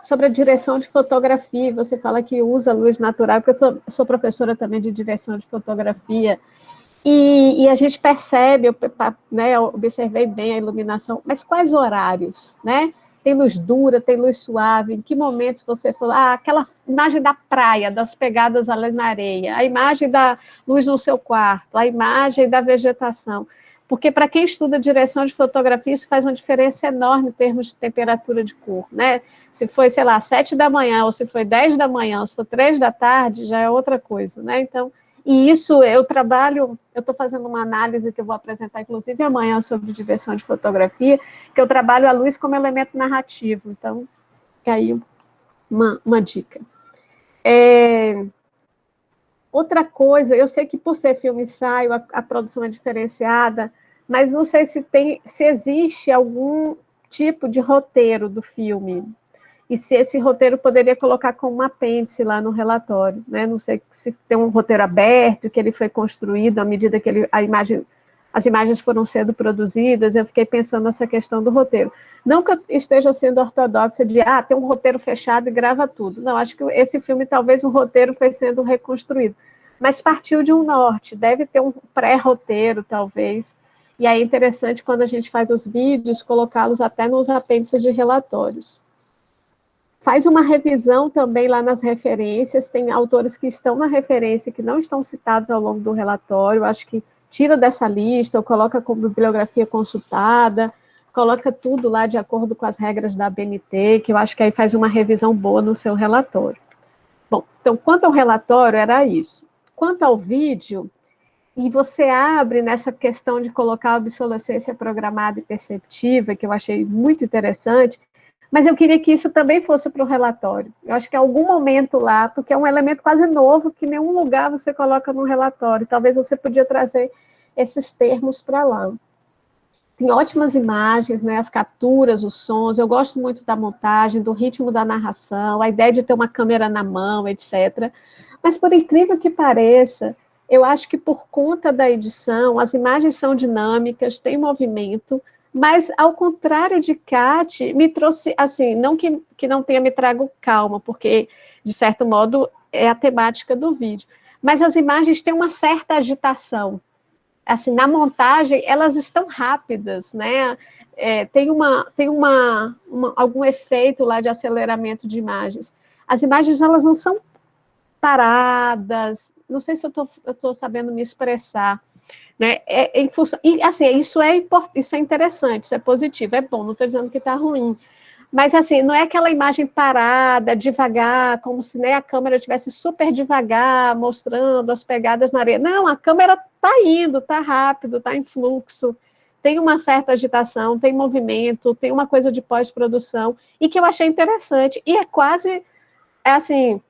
sobre a direção de fotografia, você fala que usa luz natural, porque eu sou professora também de direção de fotografia, e a gente percebe, eu observei bem a iluminação, mas quais horários, né? Tem luz dura, tem luz suave, em que momentos você falou, aquela imagem da praia, das pegadas ali na areia, a imagem da luz no seu quarto, a imagem da vegetação, porque para quem estuda direção de fotografia, isso faz uma diferença enorme em termos de temperatura de cor, né? Se foi, sei lá, 7 da manhã, ou se foi 10 da manhã, ou se for 3 da tarde, já é outra coisa, né? Então, e isso eu estou fazendo uma análise que eu vou apresentar, inclusive, amanhã, sobre direção de fotografia, que eu trabalho a luz como elemento narrativo. Então, aí uma dica. Outra coisa, eu sei que por ser filme-ensaio, a produção é diferenciada, mas não sei se existe algum tipo de roteiro do filme, e se esse roteiro poderia colocar como um apêndice lá no relatório, né? Não sei se tem um roteiro aberto, que ele foi construído à medida que as imagens foram sendo produzidas, eu fiquei pensando nessa questão do roteiro. Não que eu esteja sendo ortodoxa de, tem um roteiro fechado e grava tudo. Não, acho que esse filme, talvez, o roteiro foi sendo reconstruído, mas partiu de um norte, deve ter um pré-roteiro, talvez, e aí é interessante, quando a gente faz os vídeos, colocá-los até nos apêndices de relatórios. Faz uma revisão também lá nas referências, tem autores que estão na referência, que não estão citados ao longo do relatório, acho que tira dessa lista, ou coloca como bibliografia consultada, coloca tudo lá de acordo com as regras da ABNT, que eu acho que aí faz uma revisão boa no seu relatório. Bom, então, quanto ao relatório, era isso. Quanto ao vídeo, e você abre nessa questão de colocar a obsolescência programada e perceptiva, que eu achei muito interessante, mas eu queria que isso também fosse para o relatório. Eu acho que em algum momento lá, porque é um elemento quase novo, que em nenhum lugar você coloca no relatório, talvez você podia trazer esses termos para lá. Tem ótimas imagens, né, as capturas, os sons, eu gosto muito da montagem, do ritmo da narração, a ideia de ter uma câmera na mão, etc. Mas, por incrível que pareça, eu acho que por conta da edição, as imagens são dinâmicas, tem movimento, mas, ao contrário de Kat, me trouxe, assim, não que não tenha me trago calma, porque, de certo modo, é a temática do vídeo, mas as imagens têm uma certa agitação. Assim, na montagem, elas estão rápidas, né? Tem algum efeito lá de aceleramento de imagens. As imagens, elas não são paradas, não sei se eu estou sabendo me expressar, né? Em função, e, assim, isso é interessante, isso é positivo, é bom, não estou dizendo que está ruim, mas, assim, não é aquela imagem parada, devagar, como se, né, a câmera estivesse super devagar, mostrando as pegadas na areia. Não, a câmera está indo, está rápido, está em fluxo, tem uma certa agitação, tem movimento, tem uma coisa de pós-produção, e que eu achei interessante. E assim,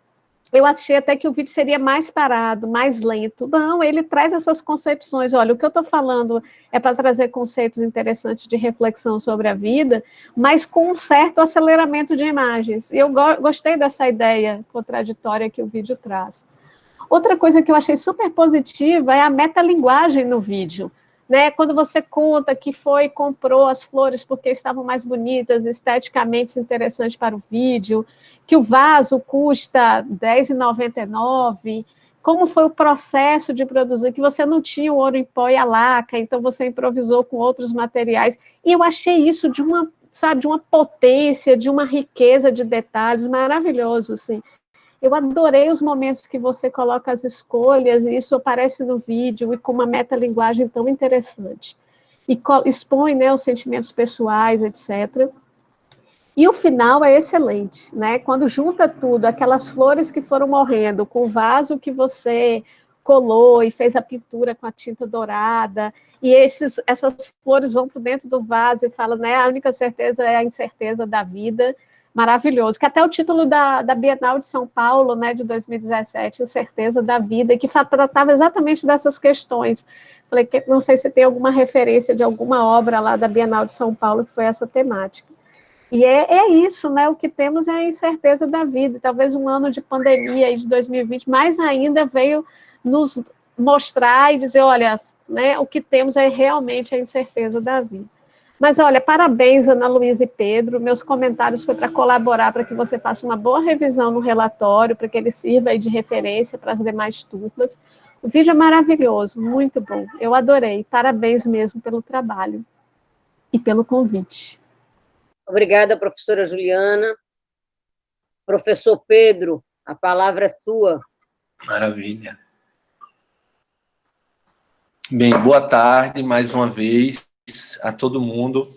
eu achei até que o vídeo seria mais parado, mais lento. Não, ele traz essas concepções. Olha, o que eu estou falando é para trazer conceitos interessantes de reflexão sobre a vida, mas com um certo aceleramento de imagens. E eu gostei dessa ideia contraditória que o vídeo traz. Outra coisa que eu achei super positiva é a metalinguagem no vídeo. Né? Quando você conta que comprou as flores porque estavam mais bonitas, esteticamente interessantes para o vídeo, que o vaso custa R$10,99, como foi o processo de produzir, que você não tinha o ouro em pó e a laca, então você improvisou com outros materiais. E eu achei isso de uma potência, de uma riqueza de detalhes maravilhoso, assim. Eu adorei os momentos que você coloca as escolhas, e isso aparece no vídeo, e com uma metalinguagem tão interessante. E expõe, né, os sentimentos pessoais, etc. E o final é excelente, né? Quando junta tudo, aquelas flores que foram morrendo, com o vaso que você colou e fez a pintura com a tinta dourada, e essas flores vão para dentro do vaso e falam, né, a única certeza é a incerteza da vida. Maravilhoso, que até o título da Bienal de São Paulo, né, de 2017, Incerteza da Vida, que tratava exatamente dessas questões. Falei, não sei se tem alguma referência de alguma obra lá da Bienal de São Paulo que foi essa temática. E é isso, né, o que temos é a incerteza da vida. Talvez um ano de pandemia aí de 2020, mais ainda veio nos mostrar e dizer, olha, né, o que temos é realmente a incerteza da vida. Mas, olha, parabéns, Ana Luísa e Pedro. Meus comentários foi para colaborar para que você faça uma boa revisão no relatório, para que ele sirva aí de referência para as demais turmas. O vídeo é maravilhoso, muito bom. Eu adorei. Parabéns mesmo pelo trabalho e pelo convite. Obrigada, professora Juliana. Professor Pedro, a palavra é sua. Maravilha. Bem, boa tarde mais uma vez a todo mundo.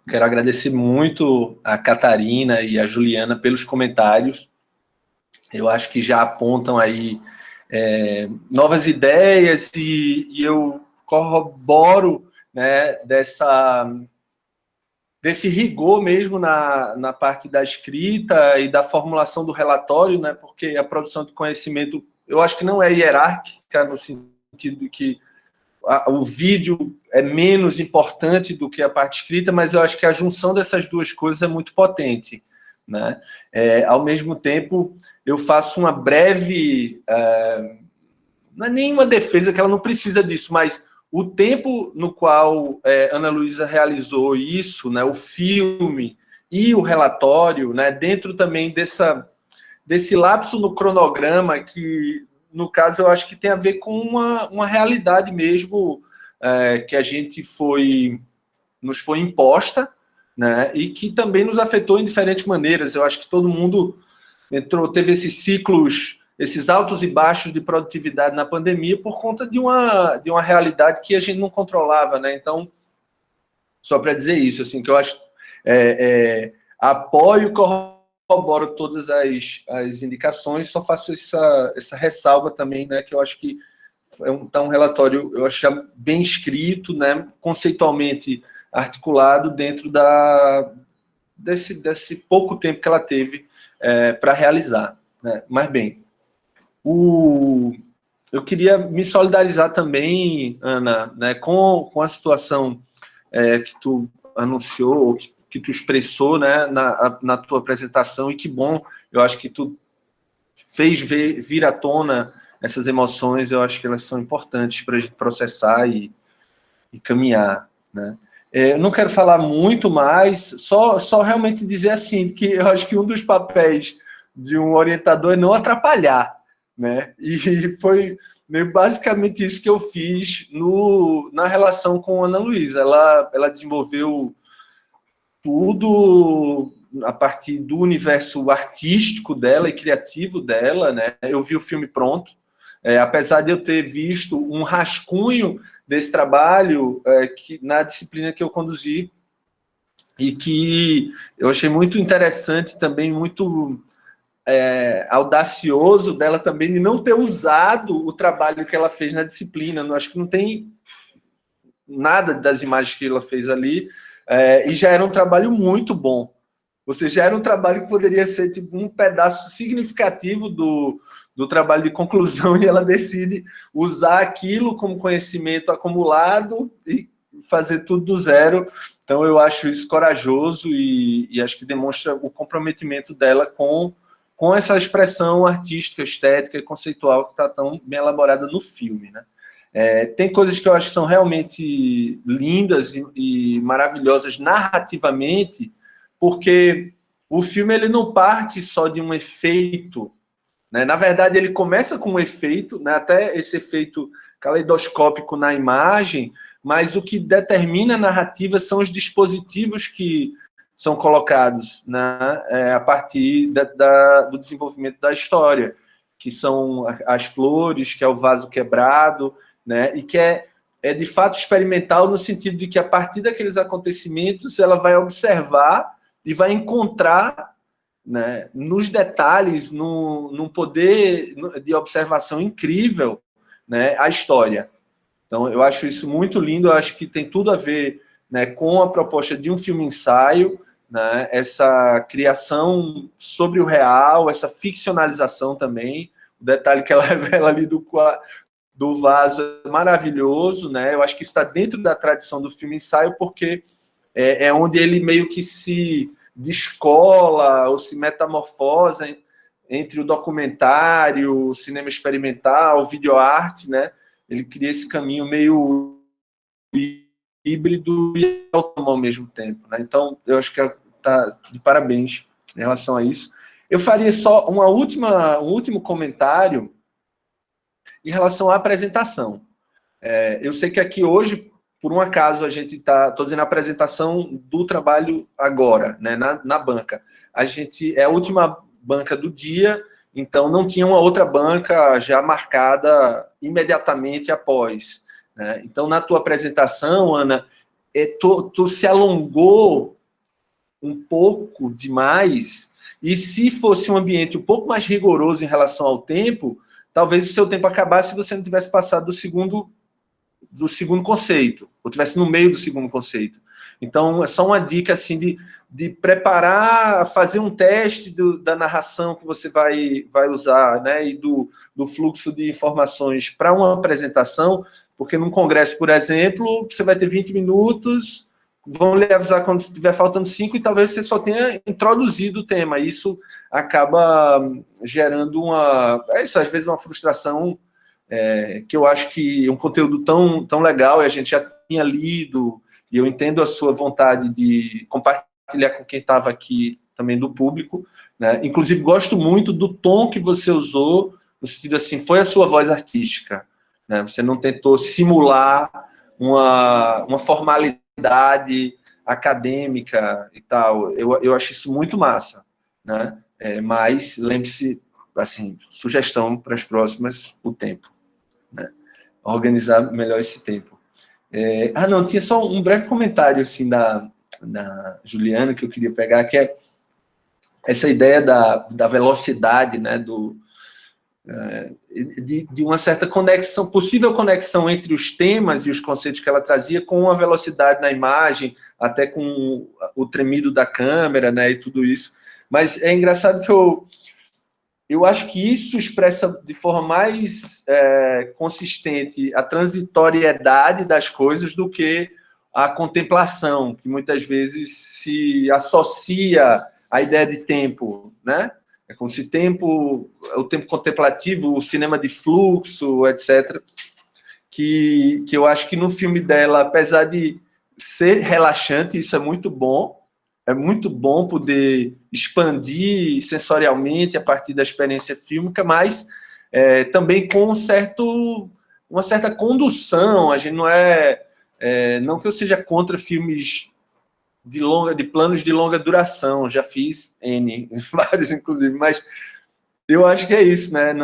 Quero agradecer muito a Catarina e a Juliana pelos comentários. Eu acho que já apontam aí novas ideias e eu corroboro, né, desse rigor mesmo na parte da escrita e da formulação do relatório, né, porque a produção de conhecimento, eu acho que não é hierárquica no sentido de que o vídeo é menos importante do que a parte escrita, mas eu acho que a junção dessas duas coisas é muito potente, né? Ao mesmo tempo, eu faço uma breve... não é nenhuma defesa, que ela não precisa disso, mas o tempo no qual Ana Luísa realizou isso, né, o filme e o relatório, né, dentro também desse lapso no cronograma que, no caso, eu acho que tem a ver com uma realidade mesmo que a gente nos foi imposta, né, e que também nos afetou em diferentes maneiras. Eu acho que todo mundo teve esses ciclos, esses altos e baixos de produtividade na pandemia por conta de uma realidade que a gente não controlava, né? Então, só para dizer isso, assim, que eu acho apoio corroboro todas as indicações, só faço essa ressalva também, né, que eu acho que tá um relatório, eu acho bem escrito, né, conceitualmente articulado dentro desse pouco tempo que ela teve para realizar, né? Mas bem, eu queria me solidarizar também, Ana, né, com a situação que tu anunciou, que tu expressou, né, na tua apresentação, e que bom, eu acho que tu fez vir à tona essas emoções. Eu acho que elas são importantes para a gente processar e caminhar, né? Eu não quero falar muito mais, só realmente dizer assim, que eu acho que um dos papéis de um orientador é não atrapalhar, né? E foi basicamente isso que eu fiz na relação com a Ana Luísa. Ela desenvolveu tudo a partir do universo artístico dela e criativo dela, né? Eu vi o filme pronto, apesar de eu ter visto um rascunho desse trabalho na disciplina que eu conduzi, e que eu achei muito interessante também, muito audacioso dela também, de não ter usado o trabalho que ela fez na disciplina. Eu acho que não tem nada das imagens que ela fez ali, e já era um trabalho muito bom. Ou seja, já era um trabalho que poderia ser tipo, um pedaço significativo do trabalho de conclusão, e ela decide usar aquilo como conhecimento acumulado e fazer tudo do zero. Então, eu acho isso corajoso e acho que demonstra o comprometimento dela com essa expressão artística, estética e conceitual que está tão bem elaborada no filme, né? Tem coisas que eu acho que são realmente lindas e maravilhosas narrativamente, porque o filme ele não parte só de um efeito, né? Na verdade, ele começa com um efeito, né? Até esse efeito caleidoscópico na imagem, mas o que determina a narrativa são os dispositivos que são colocados, né? A partir do desenvolvimento da história, que são as flores, que é o vaso quebrado, né? E que é de fato experimental, no sentido de que, a partir daqueles acontecimentos, ela vai observar e vai encontrar, né, nos detalhes, num poder de observação incrível, né, a história. Então, eu acho isso muito lindo. Eu acho que tem tudo a ver, né, com a proposta de um filme-ensaio, né, essa criação sobre o real, essa ficcionalização também. O detalhe que ela revela ali do vaso é maravilhoso, né? Eu acho que está dentro da tradição do filme-ensaio, porque é onde ele meio que se descola ou se metamorfosa entre o documentário, o cinema experimental, o videoarte, né? Ele cria esse caminho meio híbrido e autônomo ao mesmo tempo, né? Então, eu acho que está de parabéns em relação a isso. Eu faria só um último comentário em relação à apresentação. Eu sei que aqui hoje, por um acaso, a gente estou dizendo a apresentação do trabalho agora, né, na banca. A gente é a última banca do dia, então não tinha uma outra banca já marcada imediatamente após, né? Então, na tua apresentação, Ana, tu se alongou um pouco demais, e se fosse um ambiente um pouco mais rigoroso em relação ao tempo, talvez o seu tempo acabasse se você não tivesse passado do segundo conceito, ou tivesse no meio do segundo conceito. Então, é só uma dica assim de preparar, fazer um teste da narração que você vai usar, né, e do fluxo de informações para uma apresentação, porque num congresso, por exemplo, você vai ter 20 minutos, vão lhe avisar quando estiver faltando 5, e talvez você só tenha introduzido o tema. Isso acaba gerando às vezes uma frustração, que eu acho que é um conteúdo tão legal, e a gente já tinha lido, e eu entendo a sua vontade de compartilhar com quem estava aqui também, do público, né? Inclusive, gosto muito do tom que você usou, no sentido assim, foi a sua voz artística, né? Você não tentou simular uma formalidade acadêmica e tal. Eu acho isso muito massa, né? Mas lembre-se, assim, sugestão para as próximas, o tempo, né? Organizar melhor esse tempo. Não, tinha só um breve comentário assim da Juliana que eu queria pegar, que essa ideia da velocidade, né, de uma certa conexão, possível conexão entre os temas e os conceitos que ela trazia com a velocidade na imagem, até com o tremido da câmera, né, e tudo isso. Mas é engraçado que eu acho que isso expressa de forma mais consistente a transitoriedade das coisas do que a contemplação, que muitas vezes se associa à ideia de tempo, né? É como se o tempo contemplativo, o cinema de fluxo, etc., que eu acho que no filme dela, apesar de ser relaxante, isso é muito bom poder expandir sensorialmente a partir da experiência fílmica, mas também com uma certa condução. A gente não que eu seja contra filmes de planos de longa duração, já fiz N, vários inclusive, mas eu acho que é isso, né?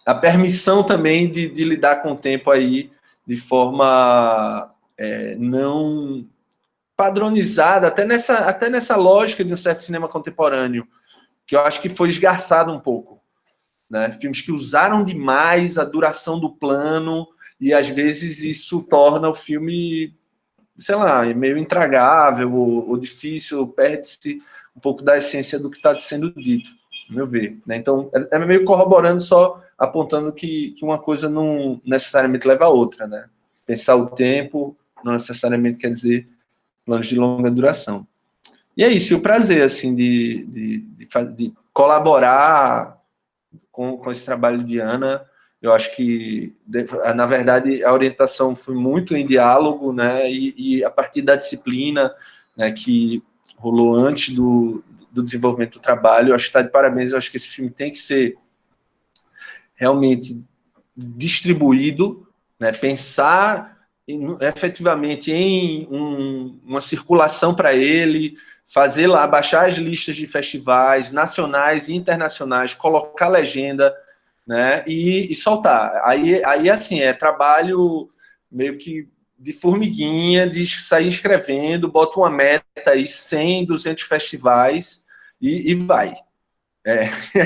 A permissão também de lidar com o tempo aí de forma não padronizada, até nessa lógica de um certo cinema contemporâneo, que eu acho que foi esgarçado um pouco, né? Filmes que usaram demais a duração do plano, e às vezes isso torna o filme, sei lá, meio intragável ou difícil, perde-se um pouco da essência do que está sendo dito, no meu ver, né? Então, é meio corroborando, só apontando que uma coisa não necessariamente leva a outra, né? Pensar o tempo não necessariamente quer dizer planos de longa duração. E é isso, e o prazer, assim, de colaborar com esse trabalho de Ana. Eu acho que, na verdade, a orientação foi muito em diálogo, né, e a partir da disciplina, né, que rolou antes do desenvolvimento do trabalho. Eu acho que está de parabéns. Eu acho que esse filme tem que ser realmente distribuído, né, pensar efetivamente em uma circulação para ele, fazer lá, baixar as listas de festivais nacionais e internacionais, colocar legenda, né, e soltar. Aí assim, é trabalho meio que de formiguinha, de sair escrevendo, bota uma meta aí, 100, 200 festivais e vai.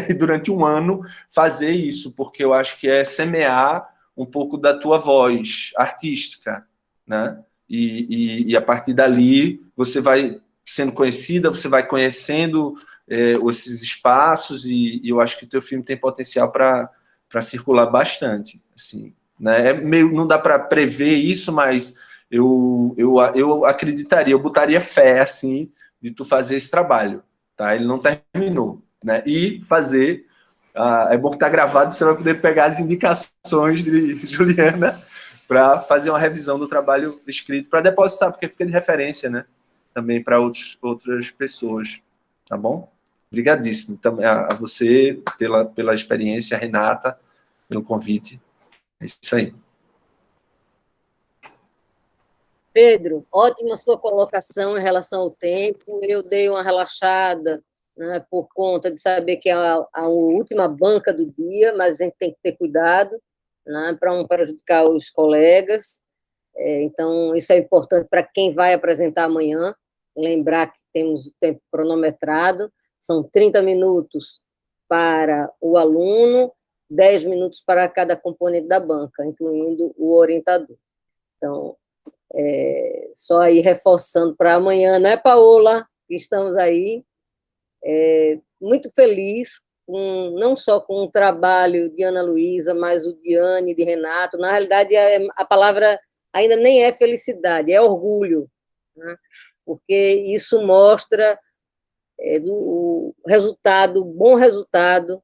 E durante um ano fazer isso, porque eu acho que é semear um pouco da tua voz artística, né? E a partir dali você vai sendo conhecida, você vai conhecendo esses espaços, e eu acho que o teu filme tem potencial para circular bastante, assim, né? Não dá para prever isso, mas eu acreditaria, eu botaria fé, assim, de tu fazer esse trabalho, tá? Ele não terminou, né? E fazer... é bom que está gravado, você vai poder pegar as indicações de Juliana para fazer uma revisão do trabalho escrito, para depositar, porque fica de referência, né? Também para outras pessoas, tá bom? Obrigadíssimo também a você pela experiência, a Renata, pelo convite. É isso aí. Pedro, ótima sua colocação em relação ao tempo. Eu dei uma relaxada, né, por conta de saber que é a última banca do dia, mas a gente tem que ter cuidado, né, para não prejudicar os colegas. Então, isso é importante para quem vai apresentar amanhã, lembrar que temos o tempo cronometrado, são 30 minutos para o aluno, 10 minutos para cada componente da banca, incluindo o orientador. Então, só aí reforçando para amanhã, né, Paola? Estamos aí, muito feliz, não só com o trabalho de Ana Luísa, mas o de Anne e de Renato. Na realidade, a palavra ainda nem é felicidade, é orgulho, né? Porque isso mostra o bom resultado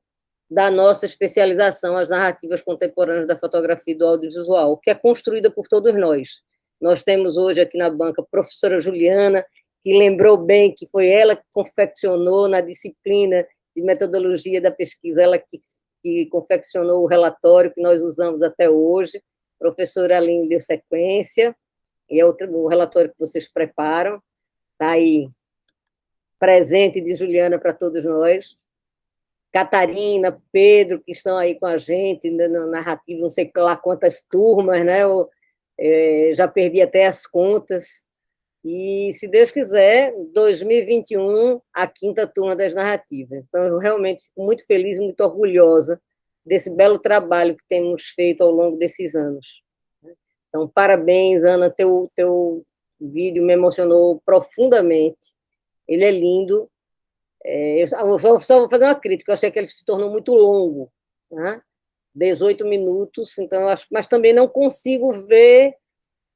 da nossa especialização, as narrativas contemporâneas da fotografia e do audiovisual, que é construída por todos nós. Nós temos hoje aqui na banca a professora Juliana, que lembrou bem que foi ela que confeccionou na disciplina de metodologia da pesquisa, ela que confeccionou o relatório que nós usamos até hoje. A professora Aline deu sequência, e é o relatório que vocês preparam, está aí, presente de Juliana para todos nós. Catarina, Pedro, que estão aí com a gente na narrativa, não sei lá quantas turmas, né? Já perdi até as contas, E, se Deus quiser, 2021, a 5ª turma das narrativas. Então, eu realmente fico muito feliz e muito orgulhosa desse belo trabalho que temos feito ao longo desses anos. Então, parabéns, Ana, teu vídeo me emocionou profundamente. Ele é lindo. Eu só vou fazer uma crítica, eu achei que ele se tornou muito longo, né? 18 minutos, então eu acho, mas também não consigo ver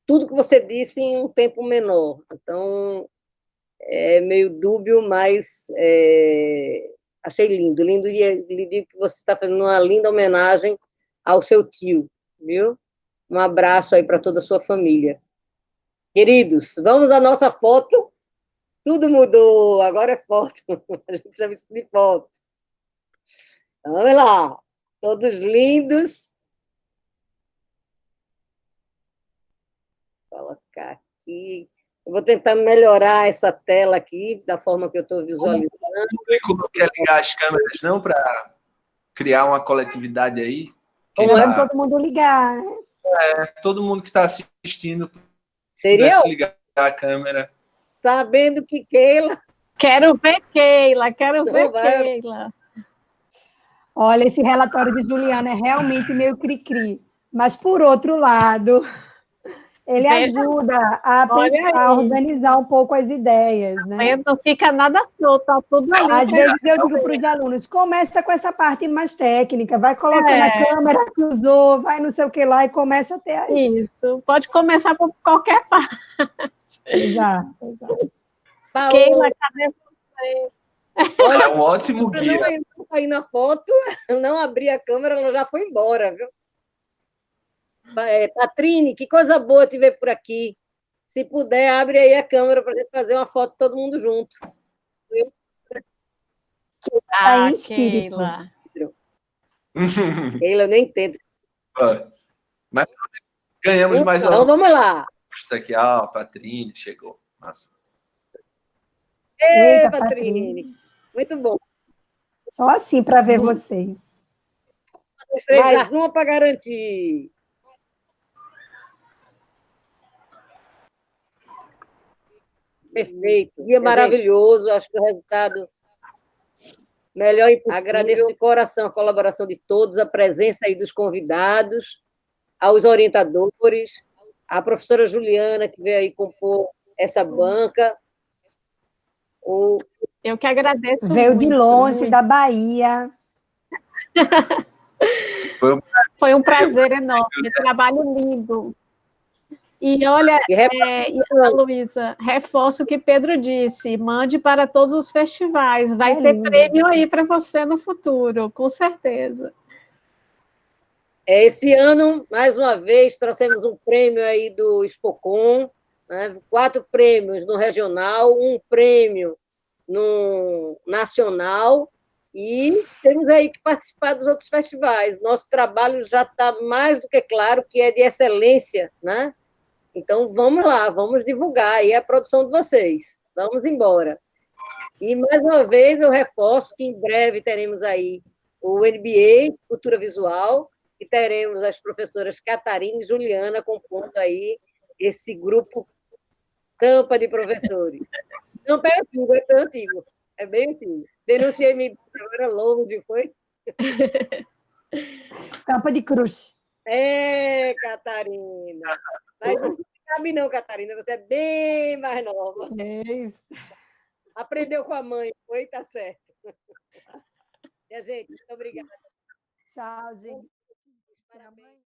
tudo que você disse em um tempo menor. Então, é meio dúbio, mas achei lindo. Lindo, e lhe digo que você está fazendo uma linda homenagem ao seu tio, viu? Um abraço aí para toda a sua família. Queridos, vamos à nossa foto. Tudo mudou, agora é foto. A gente chama isso de foto. Vamos lá. Todos lindos. Vou colocar aqui. Eu vou tentar melhorar essa tela aqui, da forma que eu estou visualizando. O público não quer ligar as câmeras, não, para criar uma coletividade aí? Vamos todo mundo ligar, né? Todo mundo que está assistindo Seria pudesse ligar a câmera. sabendo que Keila... Quero ver Keila, quero ver vai. Keila. Olha, esse relatório de Juliana é realmente meio cri-cri. Mas, por outro lado, ele ajuda a pensar, a organizar um pouco as ideias, né? Não fica nada solto, tá tudo ali. Às vezes eu digo para os alunos, começa com essa parte mais técnica, vai colocando a câmera que usou, vai não sei o que lá e começa a ter as... Isso, pode começar por qualquer parte. Exato. Keila, cadê você? Olha, é um ótimo guia. Não cair na foto, não abrir a câmera, ela já foi embora, viu? Patrine, que coisa boa te ver por aqui. Se puder, abre aí a câmera para a gente fazer uma foto todo mundo junto. Keila. Keila, eu nem tento. Mas ganhamos então, mais Então, vamos lá. Isso aqui, a Patrine chegou. Nossa. Ei, Patrine. Muito bom. Só assim para ver vocês. Mais uma para garantir. Perfeito. Dia maravilhoso. Acho que o resultado melhor impossível. Agradeço de coração a colaboração de todos, a presença aí dos convidados, aos orientadores, a professora Juliana, que veio aí compor essa banca. Eu que agradeço Veio muito, de longe, muito. da Bahia. Foi um prazer enorme, trabalho lindo. E olha, Ana Luísa, reforço o que Pedro disse, mande para todos os festivais, vai ter prêmio aí para você no futuro, com certeza. Esse ano, mais uma vez, trouxemos um prêmio aí do Expocom, né? 4 prêmios no regional, 1 prêmio no nacional, e temos aí que participar dos outros festivais. Nosso trabalho já está mais do que claro que é de excelência, né? Então, vamos lá, vamos divulgar aí a produção de vocês. Vamos embora. E, mais uma vez, eu reforço que em breve teremos aí o NBA, Cultura Visual, e teremos as professoras Catarina e Juliana compondo aí esse grupo Tampa de professores. Tampa é antigo, é bem antigo. Denunciei me agora longe, foi? Tampa de Cruz. Catarina. Mas não sabe não, Catarina, você é bem mais nova. Isso. Aprendeu com a mãe, foi? Tá certo. E a gente, muito obrigada. Tchau, gente. Parabéns.